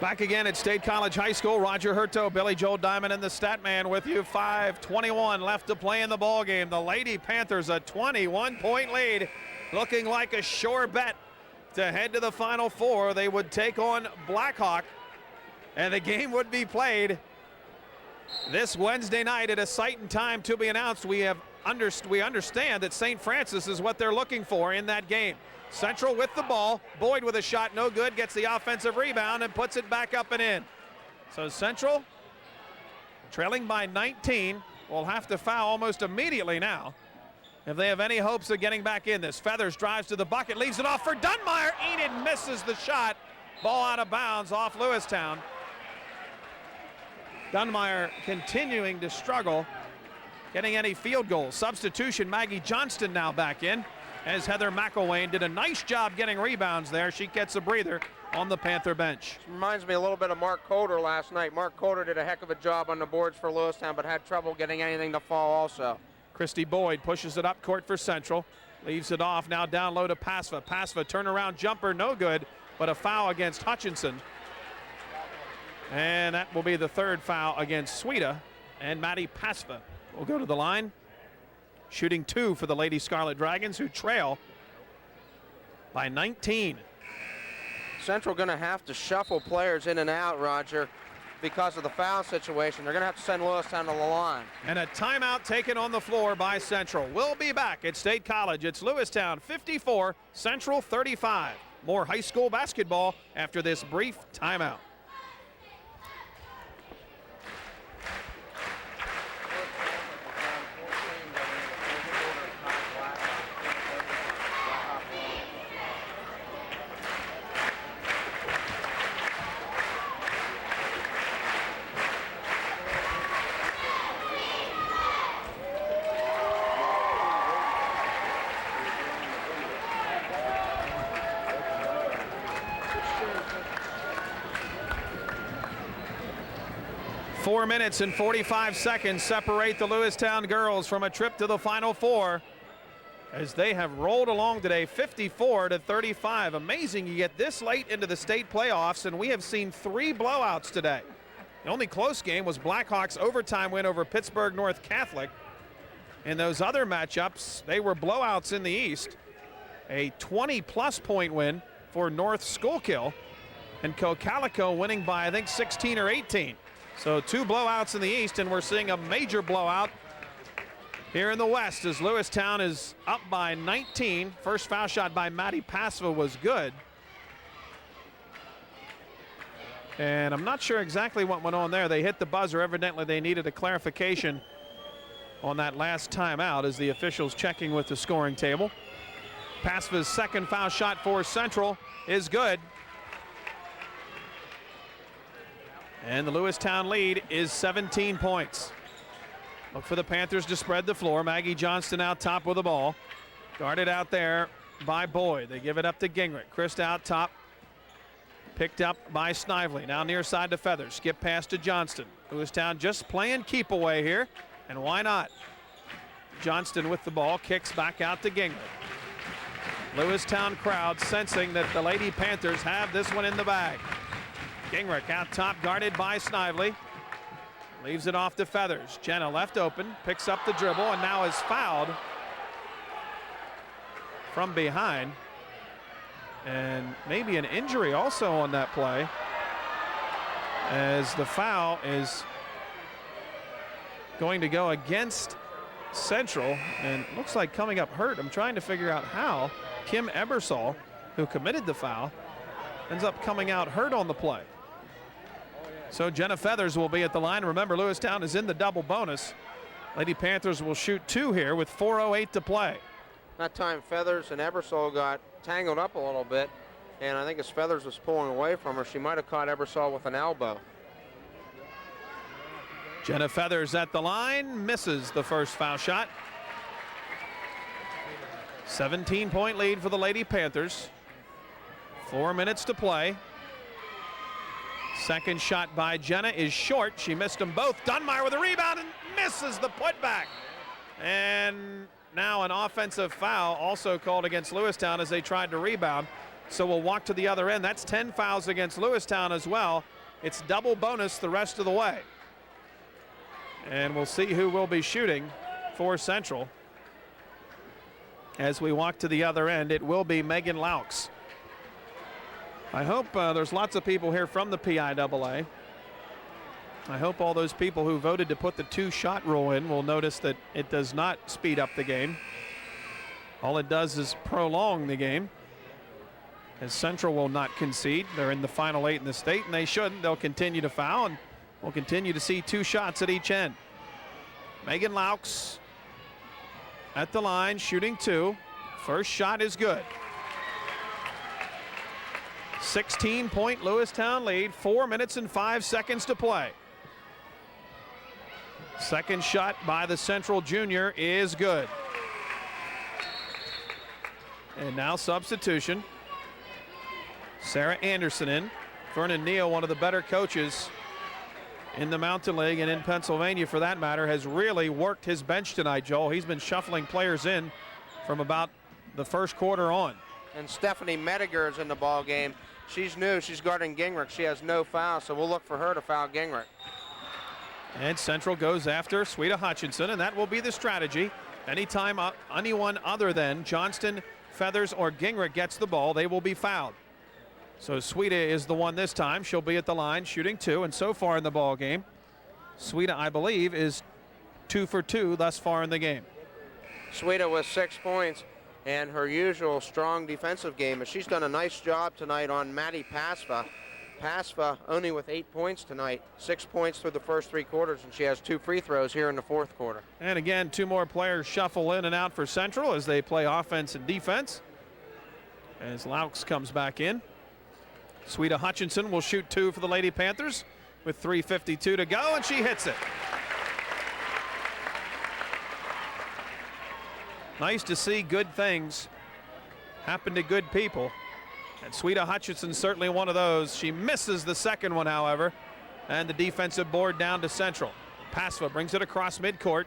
Back again at State College High School. Roger Hurto, Billy Joel Diamond, and the stat man with you. 5:21 left to play in the ball game. The Lady Panthers a 21-point lead, looking like a sure bet to head to the Final Four. They would take on Blackhawk, and the game would be played this Wednesday night at a site and time to be announced. We understand that St. Francis is what they're looking for in that game. Central with the ball. Boyd with a shot, no good, gets the offensive rebound and puts it back up and in. So Central, trailing by 19, will have to foul almost immediately now if they have any hopes of getting back in this. Feathers drives to the bucket, leaves it off for Dunmeyer. Enid misses the shot. Ball out of bounds off Lewistown. Dunmeyer continuing to struggle getting any field goals. Substitution, Maggie Johnston now back in, as Heather McElwain did a nice job getting rebounds there. She gets a breather on the Panther bench. Reminds me a little bit of Mark Coulter last night. Mark Coulter did a heck of a job on the boards for Lewistown, but had trouble getting anything to fall also. Christy Boyd pushes it up court for Central. Leaves it off, now down low to Pasva. Pasva turnaround jumper, no good, but a foul against Hutchinson. And that will be the third foul against Sweda. And Maddie Pasva will go to the line. Shooting 2 for the Lady Scarlet Dragons, who trail by 19. Central going to have to shuffle players in and out, Roger, because of the foul situation. They're going to have to send Lewistown to the line. And a timeout taken on the floor by Central. We'll be back at State College. It's Lewistown 54, Central 35. More high school basketball after this brief timeout. Four minutes and 45 seconds separate the Lewistown girls from a trip to the Final Four as they have rolled along today 54-35. Amazing you get this late into the state playoffs, and we have seen 3 blowouts today. The only close game was Blackhawks' overtime win over Pittsburgh North Catholic. In those other matchups, they were blowouts in the East. A 20-plus point win for North Schuylkill, and Cocalico winning by, I think, 16 or 18. So 2 blowouts in the East, and we're seeing a major blowout here in the West as Lewistown is up by 19. First foul shot by Maddie Pasva was good. And I'm not sure exactly what went on there. They hit the buzzer. Evidently they needed a clarification on that last timeout as the officials checking with the scoring table. Pasva's second foul shot for Central is good. And the Lewistown lead is 17 points. Look for the Panthers to spread the floor. Maggie Johnston out top with the ball. Guarded out there by Boyd. They give it up to Gingrich. Christ out top. Picked up by Snively. Now near side to Feathers. Skip pass to Johnston. Lewistown just playing keep away here. And why not? Johnston with the ball. Kicks back out to Gingrich. Lewistown crowd sensing that the Lady Panthers have this one in the bag. Gingrich out top, guarded by Snively. Leaves it off to Feathers. Jenna left open, picks up the dribble, and now is fouled from behind. And maybe an injury also on that play, as the foul is going to go against Central, and looks like coming up hurt. I'm trying to figure out how. Kim Ebersol, who committed the foul, ends up coming out hurt on the play. So Jenna Feathers will be at the line. Remember, Lewistown is in the double bonus. Lady Panthers will shoot 2 here with 4:08 to play. That time Feathers and Ebersol got tangled up a little bit, and I think as Feathers was pulling away from her, she might have caught Ebersol with an elbow. Jenna Feathers at the line, misses the first foul shot. 17-point lead for the Lady Panthers. 4 minutes to play. Second shot by Jenna is short. She missed them both. Dunmire with a rebound and misses the putback. And now an offensive foul also called against Lewistown as they tried to rebound. So we'll walk to the other end. That's 10 fouls against Lewistown as well. It's double bonus the rest of the way. And we'll see who will be shooting for Central. As we walk to the other end, it will be Megan Laux. I hope there's lots of people here from the PIAA. I hope all those people who voted to put the 2-shot rule in will notice that it does not speed up the game. All it does is prolong the game, as Central will not concede. They're in the final 8 in the state, and they shouldn't. They'll continue to foul, and we'll continue to see 2 shots at each end. Megan Laux at the line, shooting 2. First shot is good. 16-point Lewistown lead, 4 minutes and 5 seconds to play. Second shot by the Central junior is good. And now substitution. Sarah Anderson in. Vernon Neal, one of the better coaches in the Mountain League and in Pennsylvania for that matter, has really worked his bench tonight, Joel. He's been shuffling players in from about the first quarter on. And Stephanie Mediger is in the ball game. She's new. She's guarding Gingrich. She has no foul, so we'll look for her to foul Gingrich. And Central goes after Sweeta Hutchinson, and that will be the strategy. Anytime anyone other than Johnston, Feathers, or Gingrich gets the ball, they will be fouled. So Sweeta is the one this time. She'll be at the line shooting 2, and so far in the ball game, Sweeta, I believe, is 2 for 2 thus far in the game. Sweeta with 6 points, and her usual strong defensive game. She's done a nice job tonight on Maddie Pasva. Pasva only with 8 points tonight, 6 points through the first 3 quarters, and she has 2 free throws here in the 4th quarter. And again, 2 more players shuffle in and out for Central as they play offense and defense. As Laux comes back in. Sweeta Hutchinson will shoot 2 for the Lady Panthers with 3:52 to go, and she hits it. Nice to see good things happen to good people. And Sweeta Hutchinson certainly one of those. She misses the second one, however, and the defensive board down to Central. Pasva brings it across midcourt,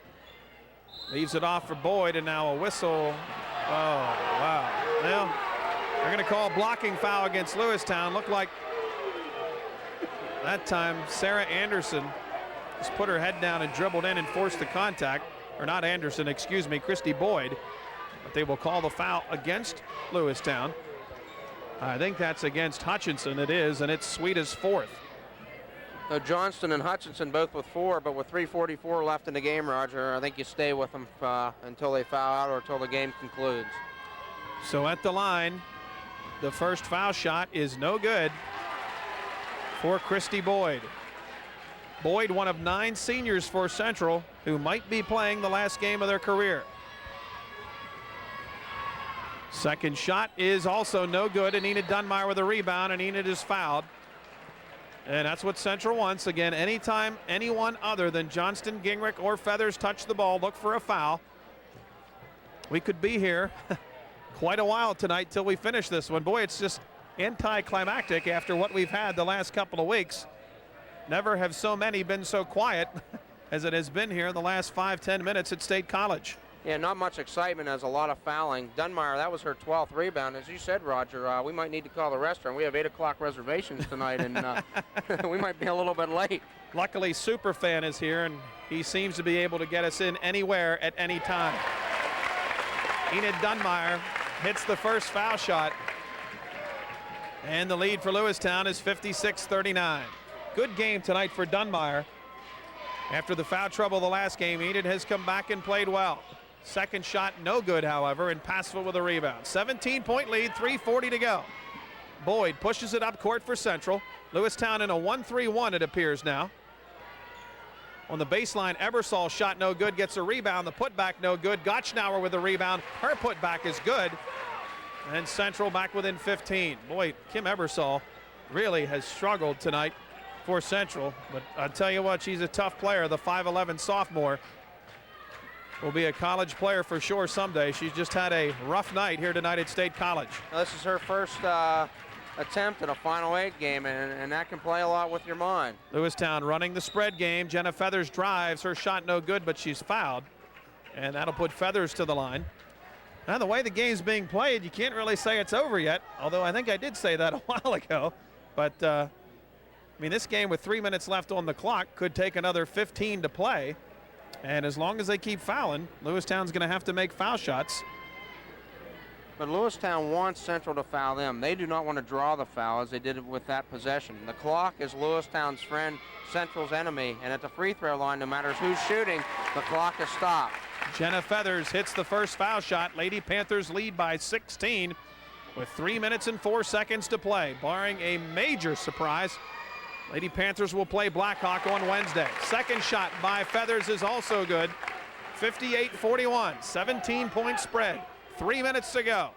leaves it off for Boyd, and now a whistle. Oh, wow. Well, they're going to call a blocking foul against Lewistown. Looked like that time Sarah Anderson just put her head down and dribbled in and forced the contact. Or not Anderson, excuse me, Christy Boyd. But they will call the foul against Lewistown. I think that's against Hutchinson. It is, and it's Sweeta's 4th. So Johnston and Hutchinson both with 4, but with 3:44 left in the game, Roger, I think you stay with them until they foul out or until the game concludes. So at the line, the first foul shot is no good for Christy Boyd. Boyd, one of 9 seniors for Central who might be playing the last game of their career. Second shot is also no good, and Enid Dunmire with a rebound, and Enid is fouled. And that's what Central wants. Again, anytime anyone other than Johnston, Gingrich, or Feathers touch the ball, look for a foul. We could be here quite a while tonight till we finish this one. Boy, it's just anticlimactic after what we've had the last couple of weeks. Never have so many been so quiet as it has been here in the last 5-10 minutes at State College. Yeah, not much excitement, as a lot of fouling. Dunmire, that was her 12th rebound. As you said, Roger, we might need to call the restaurant. We have 8 o'clock reservations tonight, and we might be a little bit late. Luckily, Superfan is here, and he seems to be able to get us in anywhere at any time. Enid Dunmire hits the first foul shot, and the lead for Lewistown is 56-39. Good game tonight for Dunmire. After the foul trouble the last game, Enid has come back and played well. Second shot no good, however, and Pasva with a rebound. 17-point lead, 3:40 to go. Boyd pushes it up court for Central. Lewistown in a 1-3-1, it appears now. On the baseline, Ebersol shot no good, gets a rebound. The putback no good. Gotchnauer with a rebound. Her putback is good. And Central back within 15. Boy, Kim Ebersol really has struggled tonight for Central, but I'll tell you what, she's a tough player. The 5'11 sophomore will be a college player for sure someday. She's just had a rough night here tonight at State College. Now, this is her first attempt at a Final 8 game, and that can play a lot with your mind. Lewistown running the spread game. Jenna Feathers drives. Her shot no good, but she's fouled, and that'll put Feathers to the line. Now, the way the game's being played, you can't really say it's over yet, although I think I did say that a while ago. But, I mean, this game with 3 minutes left on the clock could take another 15 to play. And as long as they keep fouling, Lewistown's going to have to make foul shots. But Lewistown wants Central to foul them. They do not want to draw the foul as they did with that possession. The clock is Lewistown's friend, Central's enemy. And at the free throw line, no matter who's shooting, the clock is stopped. Jenna Feathers hits the first foul shot. Lady Panthers lead by 16 with 3 minutes and 4 seconds to play. Barring a major surprise, Lady Panthers will play Blackhawk on Wednesday. Second shot by Feathers is also good. 58-41, 17-point spread. 3 minutes to go.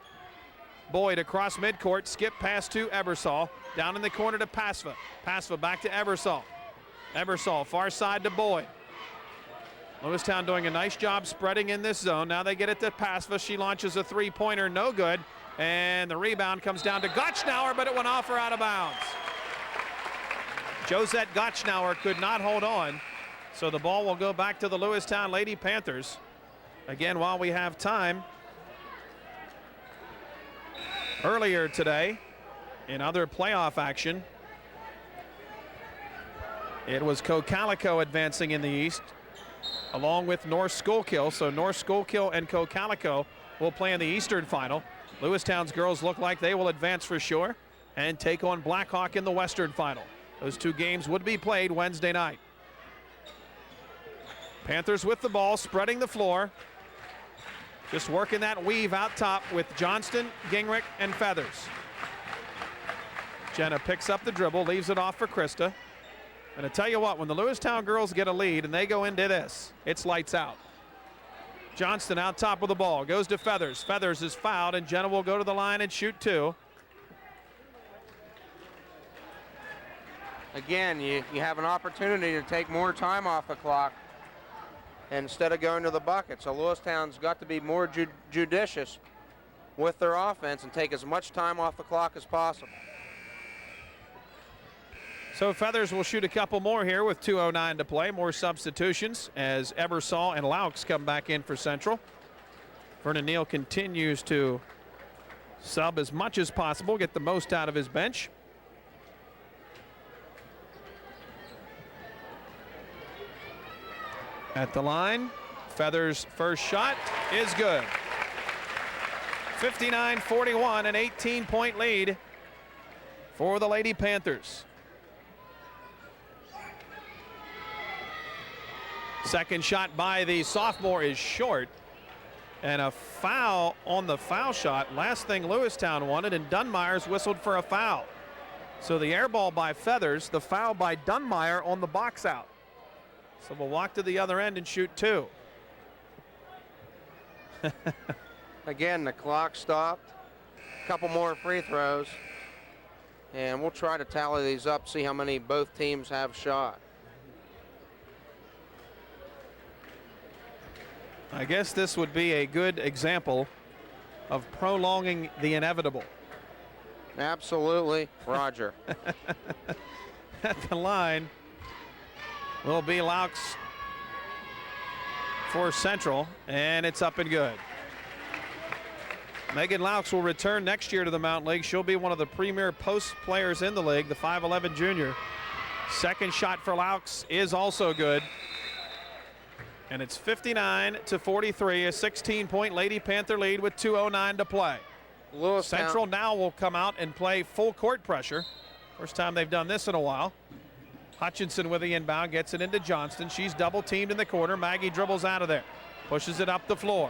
Boyd across midcourt, skip pass to Ebersol. Down in the corner to Pasva. Pasva back to Ebersol. Ebersol far side to Boyd. Lewistown doing a nice job spreading in this zone. Now they get it to Pasva. She launches a three-pointer, no good. And the rebound comes down to Gotchnauer, but it went off or out of bounds. Josette Gottschnauer could not hold on. So the ball will go back to the Lewistown Lady Panthers. Again, while we have time, earlier today in other playoff action, it was Cocalico advancing in the East along with North Schuylkill. So North Schuylkill and Cocalico will play in the Eastern final. Lewistown's girls look like they will advance for sure and take on Blackhawk in the Western final. Those two games would be played Wednesday night. Panthers with the ball, spreading the floor. Just working that weave out top with Johnston, Gingrich, and Feathers. Jenna picks up the dribble, leaves it off for Krista. And I tell you what, when the Lewistown girls get a lead and they go into this, it's lights out. Johnston out top with the ball, goes to Feathers. Feathers is fouled, and Jenna will go to the line and shoot two. Again, you have an opportunity to take more time off the clock instead of going to the bucket. So Lewistown's got to be more judicious with their offense and take as much time off the clock as possible. So Feathers will shoot a couple more here with 2:09 to play. More substitutions as Ebersol and Laux come back in for Central. Vernon Neal continues to sub as much as possible, get the most out of his bench. At the line, Feathers' first shot is good. 59-41, an 18-point lead for the Lady Panthers. Second shot by the sophomore is short, and a foul on the foul shot. Last thing Lewistown wanted, and Dunmire's whistled for a foul. So the air ball by Feathers, the foul by Dunmire on the box out. So we'll walk to the other end and shoot two. Again, the clock stopped. A couple more free throws. And we'll try to tally these up, see how many both teams have shot. I guess this would be a good example of prolonging the inevitable. Absolutely, Roger. At the line will be Laux for Central, and it's up and good. Megan Laux will return next year to the Mountain League. She'll be one of the premier post players in the league, the 5'11 junior. Second shot for Laux is also good. And it's 59-43, a 16-point Lady Panther lead with 2:09 to play. Lewistown. Central now will come out and play full court pressure. First time they've done this in a while. Hutchinson with the inbound, gets it into Johnston. She's double teamed in the corner. Maggie dribbles out of there, pushes it up the floor.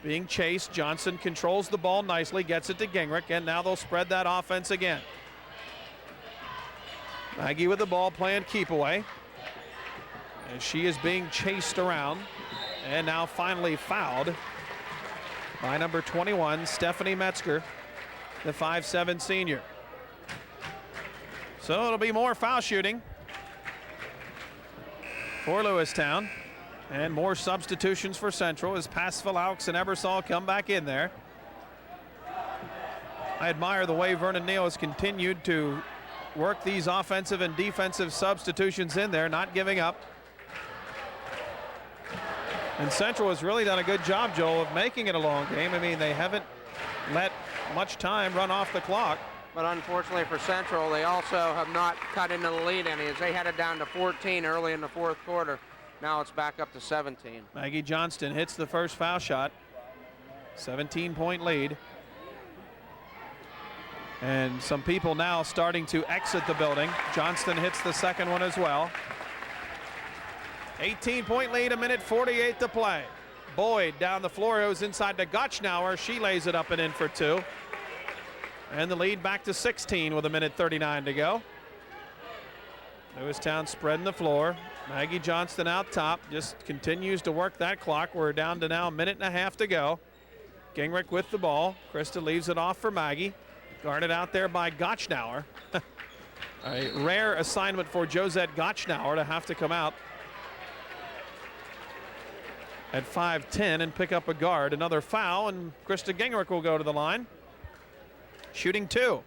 Being chased, Johnson controls the ball nicely, gets it to Gingrich, and now they'll spread that offense again. Maggie with the ball playing keep away. And she is being chased around, and now finally fouled by number 21, Stephanie Metzger, the 5'7 senior. So it'll be more foul shooting for Lewistown, and more substitutions for Central as Passville, Laux, and Ebersol come back in there. I admire the way Vernon Neal has continued to work these offensive and defensive substitutions in there, not giving up. And Central has really done a good job, Joel, of making it a long game. I mean, they haven't let much time run off the clock. But unfortunately for Central, they also have not cut into the lead any, as they had it down to 14 early in the fourth quarter. Now it's back up to 17. Maggie Johnston hits the first foul shot. 17-point lead. And some people now starting to exit the building. Johnston hits the second one as well. 18-point lead, 1:48 to play. Boyd down the floor, goes inside to Gottschnauer. She lays it up and in for two. And the lead back to 16 with 1:39 to go. Lewistown spreading the floor. Maggie Johnston out top, just continues to work that clock. We're down to now 1.5 minutes to go. Gingrich with the ball. Krista leaves it off for Maggie. Guarded out there by Gottschnauer. A rare assignment for Josette Gottschnauer to have to come out at 5'10 and pick up a guard. Another foul, and Krista Gingrich will go to the line. Shooting two.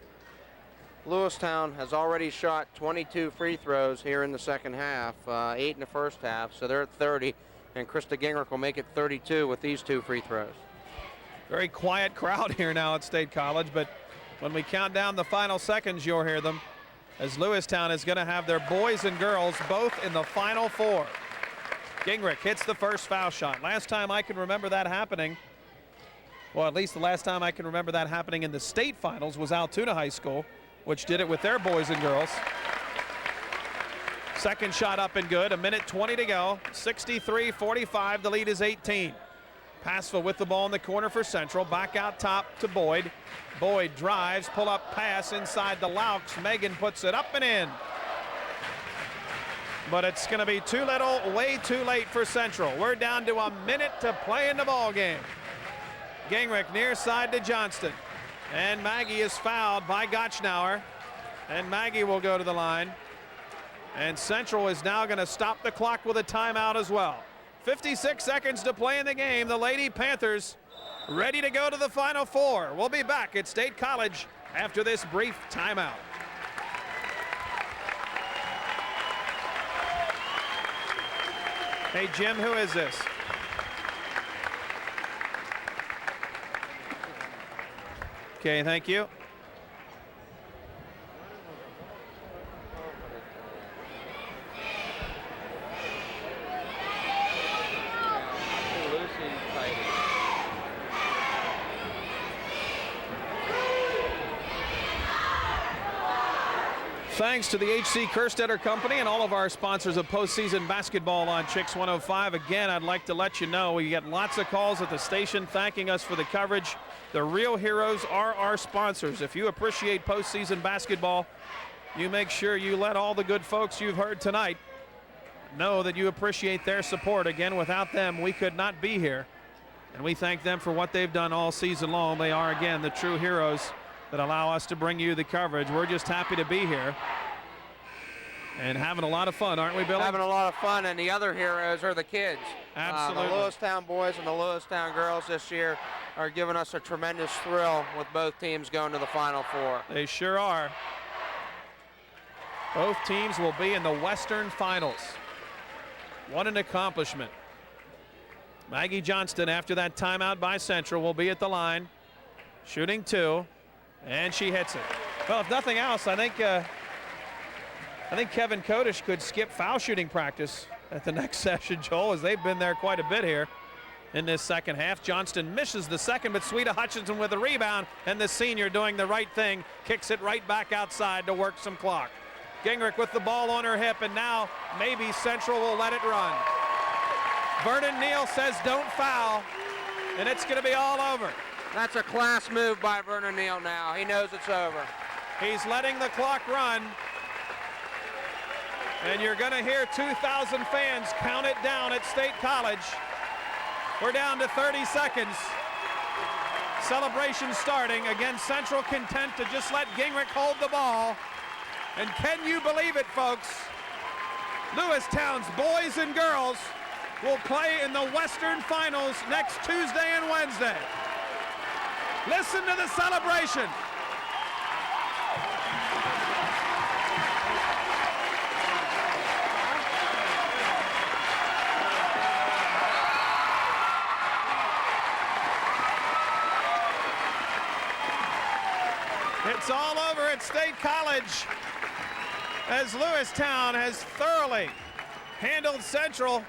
Lewistown has already shot 22 free throws here in the second half, 8 in the first half, so they're at 30, and Krista Gingrich will make it 32 with these 2 free throws. Very quiet crowd here now at State College, but when we count down the final seconds, you'll hear them, as Lewistown is going to have their boys and girls both in the Final Four. Gingrich hits the first foul shot. Last time I can remember that happening, well, at least the last time I can remember that happening in the state finals was Altoona High School, which did it with their boys and girls. Second shot up and good, 1:20 to go, 63-45, the lead is 18. Passville with the ball in the corner for Central, back out top to Boyd. Boyd drives, pull-up pass inside the Laux. Megan puts it up and in. But it's going to be too little, way too late for Central. We're down to a minute to play in the ball game. Gingrich near side to Johnston. And Maggie is fouled by Gotchnauer. And Maggie will go to the line. And Central is now going to stop the clock with a timeout as well. 56 seconds to play in the game. The Lady Panthers ready to go to the Final Four. We'll be back at State College after this brief timeout. Hey, Jim, who is this? Okay, thank you. Thanks to the H.C. Kerstetter Company and all of our sponsors of postseason basketball on Chicks 105. Again, I'd like to let you know we get lots of calls at the station thanking us for the coverage. The real heroes are our sponsors. If you appreciate postseason basketball, you make sure you let all the good folks you've heard tonight know that you appreciate their support. Again, without them, we could not be here. And we thank them for what they've done all season long. They are, again, the true heroes that allow us to bring you the coverage. We're just happy to be here and having a lot of fun, aren't we, Billy? Having a lot of fun, and the other heroes are the kids. Absolutely. The Lewistown boys and the Lewistown girls this year are giving us a tremendous thrill with both teams going to the Final Four. They sure are. Both teams will be in the Western Finals. What an accomplishment. Maggie Johnston, after that timeout by Central, will be at the line, shooting 2. And she hits it. Well, if nothing else, I think Kevin Kodish could skip foul shooting practice at the next session, Joel, as they've been there quite a bit here in this second half. Johnston misses the second, but Sweeta Hutchinson with the rebound, and the senior doing the right thing, kicks it right back outside to work some clock. Gingrich with the ball on her hip, and now maybe Central will let it run. Vernon Neal says don't foul, and it's going to be all over. That's a class move by Vernon Neal now. He knows it's over. He's letting the clock run. And you're going to hear 2,000 fans count it down at State College. We're down to 30 seconds. Celebration starting. Again, Central content to just let Gingrich hold the ball. And can you believe it, folks? Lewistown's boys and girls will play in the Western Finals next Tuesday and Wednesday. Listen to the celebration. It's all over at State College as Lewistown has thoroughly handled Central.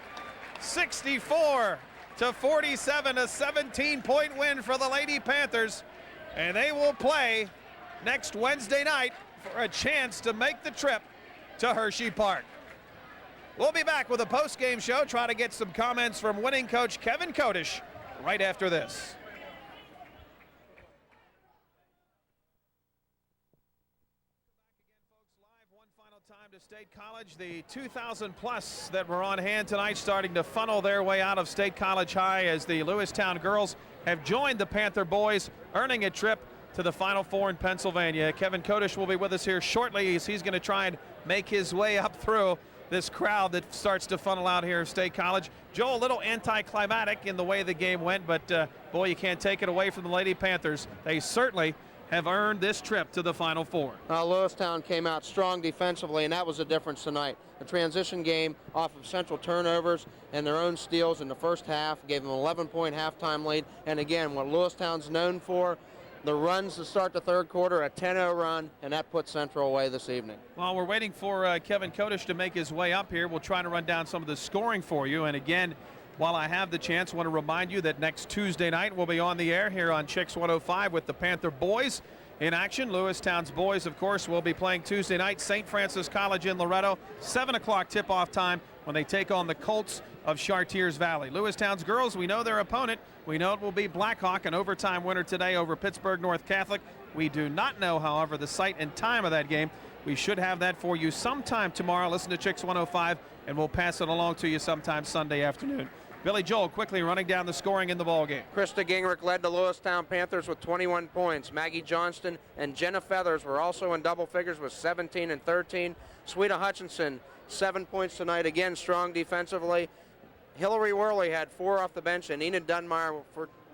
64-47, a 17-point win for the Lady Panthers, and they will play next Wednesday night for a chance to make the trip to Hershey Park. We'll be back with a post-game show, try to get some comments from winning coach Kevin Kodish right after this. Time to State College. The 2,000 plus that were on hand tonight starting to funnel their way out of State College High as the Lewistown girls have joined the Panther boys, earning a trip to the Final Four in Pennsylvania. Kevin Kodish will be with us here shortly as he's going to try and make his way up through this crowd that starts to funnel out here at State College. Joe, a little anticlimactic in the way the game went, but boy, you can't take it away from the Lady Panthers. They certainly have earned this trip to the Final Four. Lewistown came out strong defensively, and that was the difference tonight. The transition game off of Central turnovers and their own steals in the first half gave them an 11-point halftime lead. And again, what Lewistown's known for, the runs to start the third quarter, a 10-0 run, and that put Central away this evening. While we're waiting for Kevin Kodesh to make his way up here, we'll try to run down some of the scoring for you. And again, while I have the chance, I want to remind you that next Tuesday night we'll be on the air here on Chicks 105 with the Panther boys in action. Lewistown's boys, of course, will be playing Tuesday night. St. Francis College in Loretto, 7 o'clock tip-off time when they take on the Colts of Chartiers Valley. Lewistown's girls, we know their opponent. We know it will be Blackhawk, an overtime winner today over Pittsburgh North Catholic. We do not know, however, the site and time of that game. We should have that for you sometime tomorrow. Listen to Chicks 105, and we'll pass it along to you sometime Sunday afternoon. Billy Joel quickly running down the scoring in the ballgame. Krista Gingrich led the Lewistown Panthers with 21 points. Maggie Johnston and Jenna Feathers were also in double figures with 17 and 13. Sweeta Hutchinson, 7 points tonight, again strong defensively. Hillary Worley had 4 off the bench, and Enid Dunmire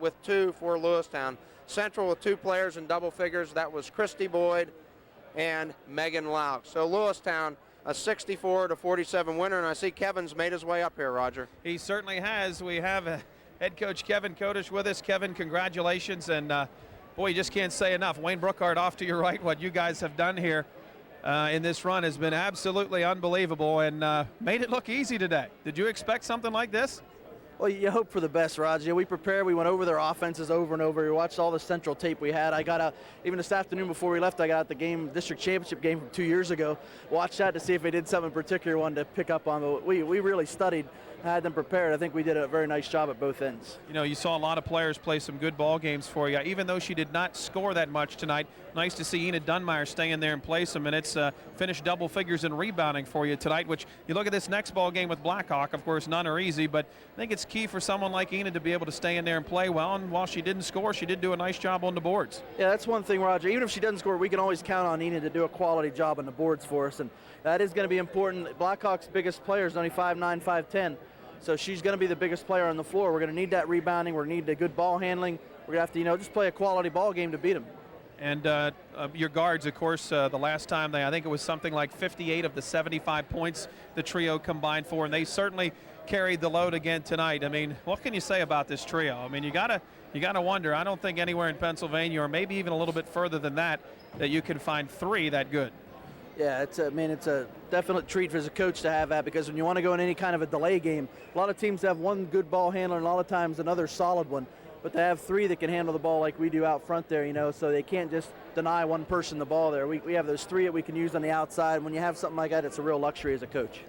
with 2 for Lewistown. Central with 2 players in double figures. That was Christy Boyd and Megan Lauk. So Lewistown, a 64-47 winner, and I see Kevin's made his way up here, Roger. He certainly has. We have head coach Kevin Kodesh with us. Kevin, congratulations, and boy, you just can't say enough. Wayne Brookhart off to your right. What you guys have done here in this run has been absolutely unbelievable and made it look easy today. Did you expect something like this? Well, you hope for the best, Roger. We prepared. We went over their offenses over and over. We watched all the Central tape we had. I got out, even this afternoon before we left, I got out the game, district championship game from 2 years ago. Watched that to see if they did something particular one to pick up on. But we really studied, had them prepared. I think we did a very nice job at both ends. You know, you saw a lot of players play some good ball games for you. Even though she did not score that much tonight, nice to see Enid Dunmire stay in there and play some minutes, finish double figures in rebounding for you tonight, which you look at this next ball game with Blackhawk, of course, none are easy, but I think it's key for someone like Enid to be able to stay in there and play well, and while she didn't score, she did do a nice job on the boards. Yeah, that's one thing, Roger. Even if she doesn't score, we can always count on Enid to do a quality job on the boards for us, and that is going to be important. Blackhawk's biggest player is only 5'9", 5'10", so she's going to be the biggest player on the floor. We're going to need that rebounding. We're going to need the good ball handling. We're going to have to, just play a quality ball game to beat them. And your guards, of course, the last time I think it was something like 58 of the 75 points the trio combined for, and they certainly carried the load again tonight. I mean, what can you say about this trio? I mean, you gotta wonder. I don't think anywhere in Pennsylvania, or maybe even a little bit further than that, that you can find 3 that good. Yeah, it's a definite treat for as a coach to have that, because when you want to go in any kind of a delay game, a lot of teams have one good ball handler and a lot of times another solid one. But to have 3 that can handle the ball like we do out front there, so they can't just deny one person the ball there. We have those 3 that we can use on the outside. When you have something like that, it's a real luxury as a coach.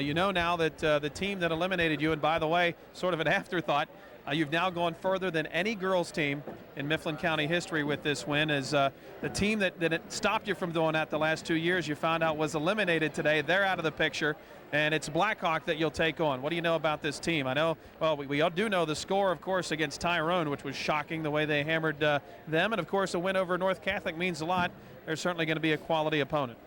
You know now that the team that eliminated you, and by the way, sort of an afterthought, you've now gone further than any girls team in Mifflin County history with this win, as the team that it stopped you from doing that the last 2 years, you found out was eliminated today. They're out of the picture, and it's Blackhawk that you'll take on. What do you know about this team? I know, well, we all do know the score, of course, against Tyrone, which was shocking the way they hammered them, and of course a win over North Catholic means a lot. They're certainly going to be a quality opponent.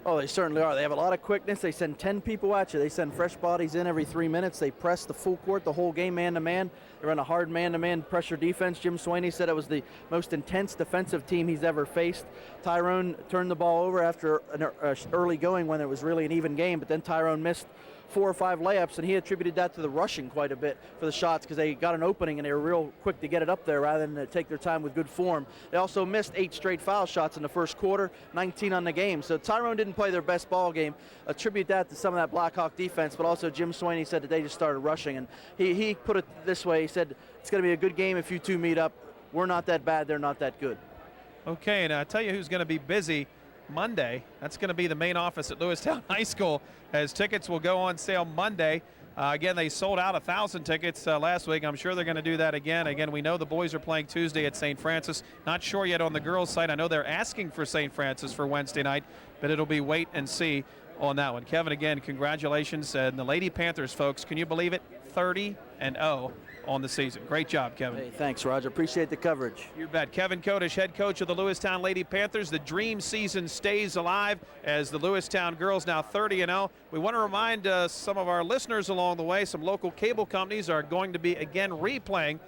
Oh, they certainly are. They have a lot of quickness. They send 10 people at you. They send fresh bodies in every 3 minutes. They press the full court the whole game, man-to-man. They run a hard man-to-man pressure defense. Jim Swaney said it was the most intense defensive team he's ever faced. Tyrone turned the ball over after an early going when it was really an even game, but then Tyrone missed 4 or 5 layups, and he attributed that to the rushing quite a bit for the shots, because they got an opening and they were real quick to get it up there rather than take their time with good form. They also missed 8 straight foul shots in the first quarter, 19 on the game. So Tyrone didn't play their best ball game. Attribute that to some of that Blackhawk defense, but also Jim Swaney said that they just started rushing, and he put it this way. He said, it's going to be a good game if you two meet up. We're not that bad, they're not that good. Okay, and I'll tell you who's going to be busy Monday. That's going to be the main office at Lewistown High School, as tickets will go on sale Monday. Again, they sold out 1,000 tickets last week. I'm sure they're going to do that again. Again, we know the boys are playing Tuesday at St. Francis. Not sure yet on the girls' side. I know they're asking for St. Francis for Wednesday night, but it'll be wait and see on that one. Kevin, again, congratulations. And the Lady Panthers, folks, can you believe it? 30-0 on the season. Great job, Kevin. Hey, thanks, Roger. Appreciate the coverage. You bet. Kevin Kodesh, head coach of the Lewistown Lady Panthers. The dream season stays alive as the Lewistown girls now 30-0. We want to remind some of our listeners along the way, some local cable companies are going to be again replaying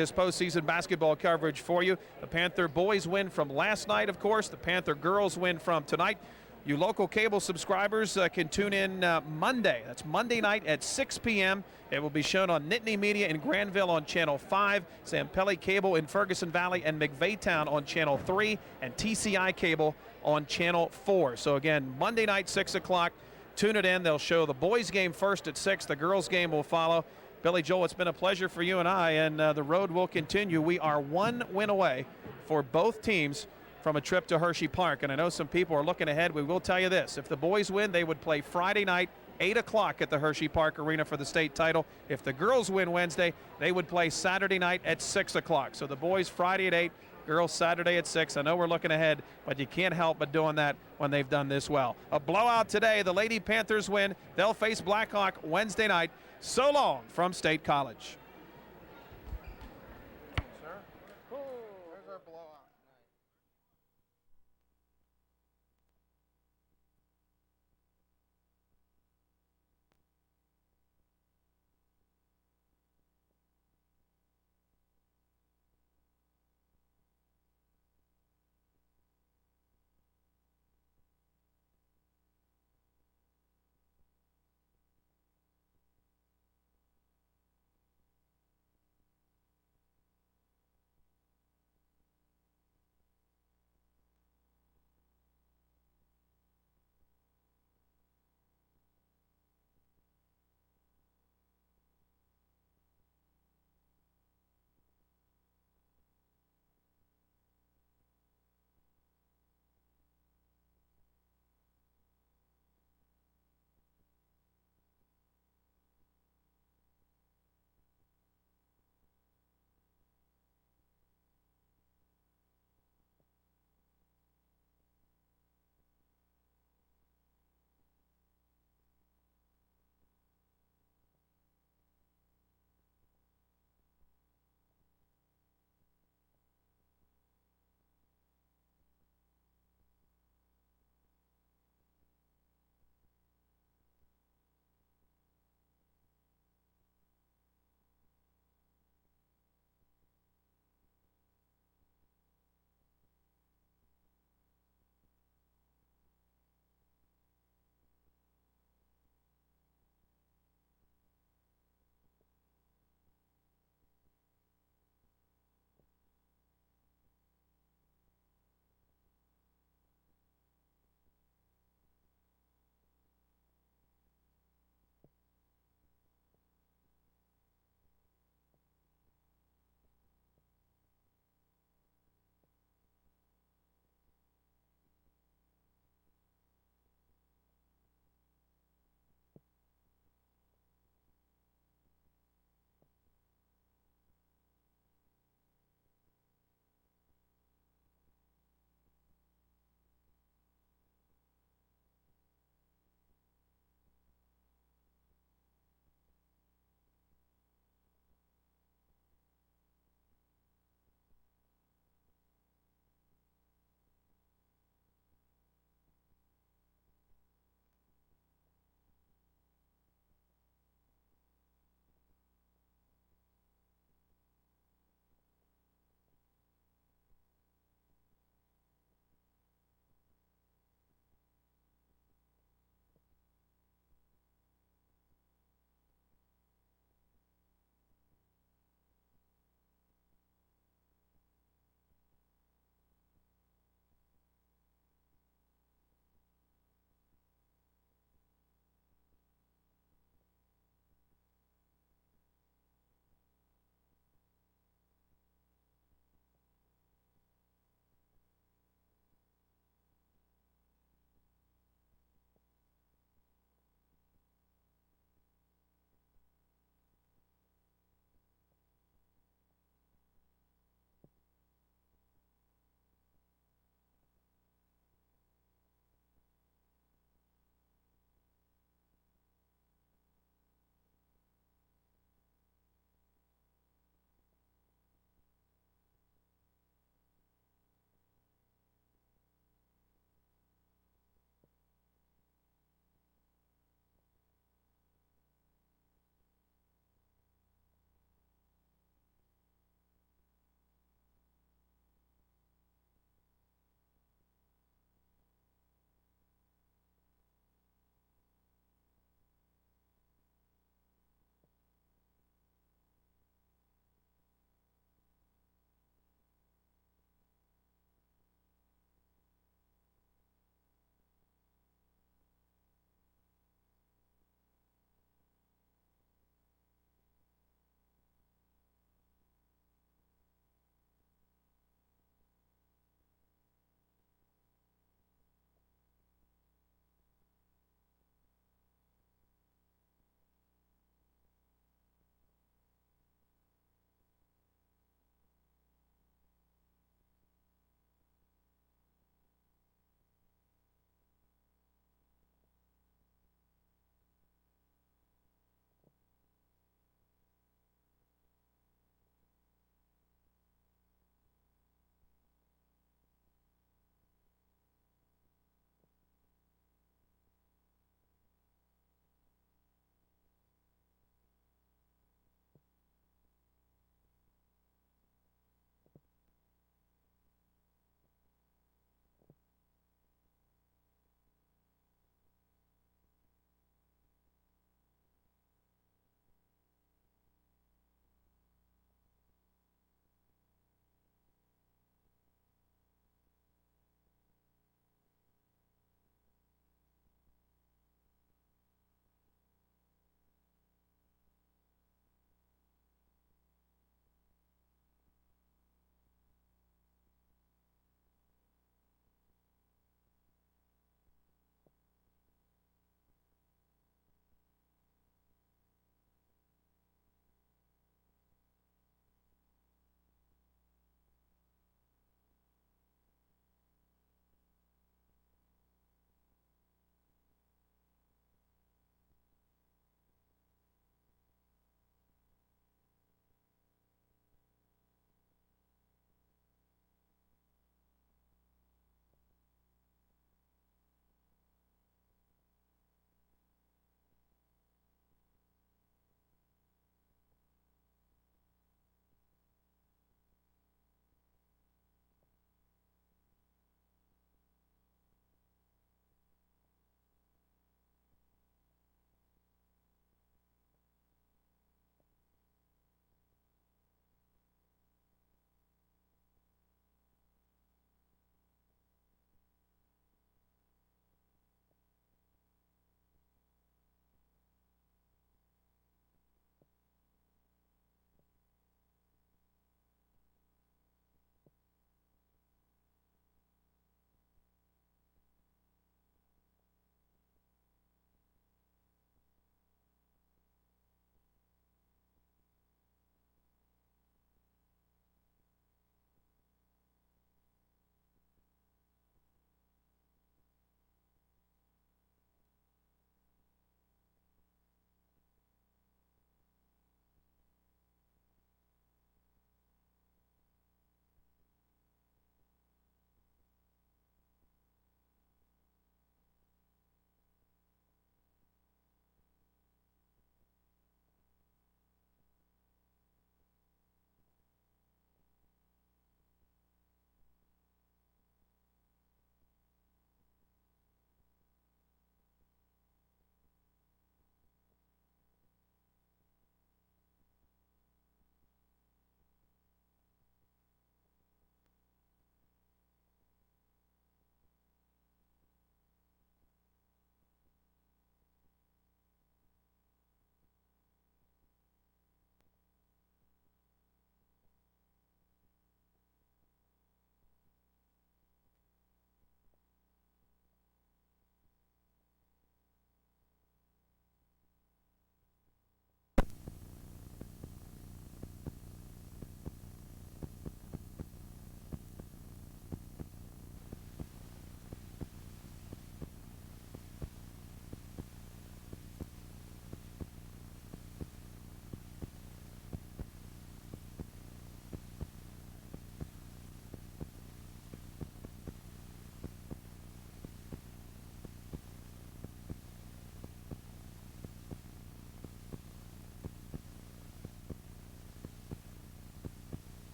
this postseason basketball coverage for you. The Panther boys win from last night, of course. The Panther girls win from tonight. You local cable subscribers can tune in Monday. That's Monday night at 6 p.m. It will be shown on Nittany Media in Granville on Channel 5, Zampelli Cable in Ferguson Valley and McVaytown on Channel 3, and TCI Cable on Channel 4. So again, Monday night, 6 o'clock. Tune it in. They'll show the boys game first at 6. The girls game will follow. Billy Joel, it's been a pleasure for you and I, and the road will continue. We are one win away for both teams from a trip to Hershey Park. And I know some people are looking ahead. We will tell you this. If the boys win, they would play Friday night, 8 o'clock at the Hershey Park Arena for the state title. If the girls win Wednesday, they would play Saturday night at 6 o'clock. So the boys Friday at 8, girls Saturday at 6. I know we're looking ahead, but you can't help but doing that when they've done this well. A blowout today. The Lady Panthers win. They'll face Blackhawk Wednesday night. So long from State College.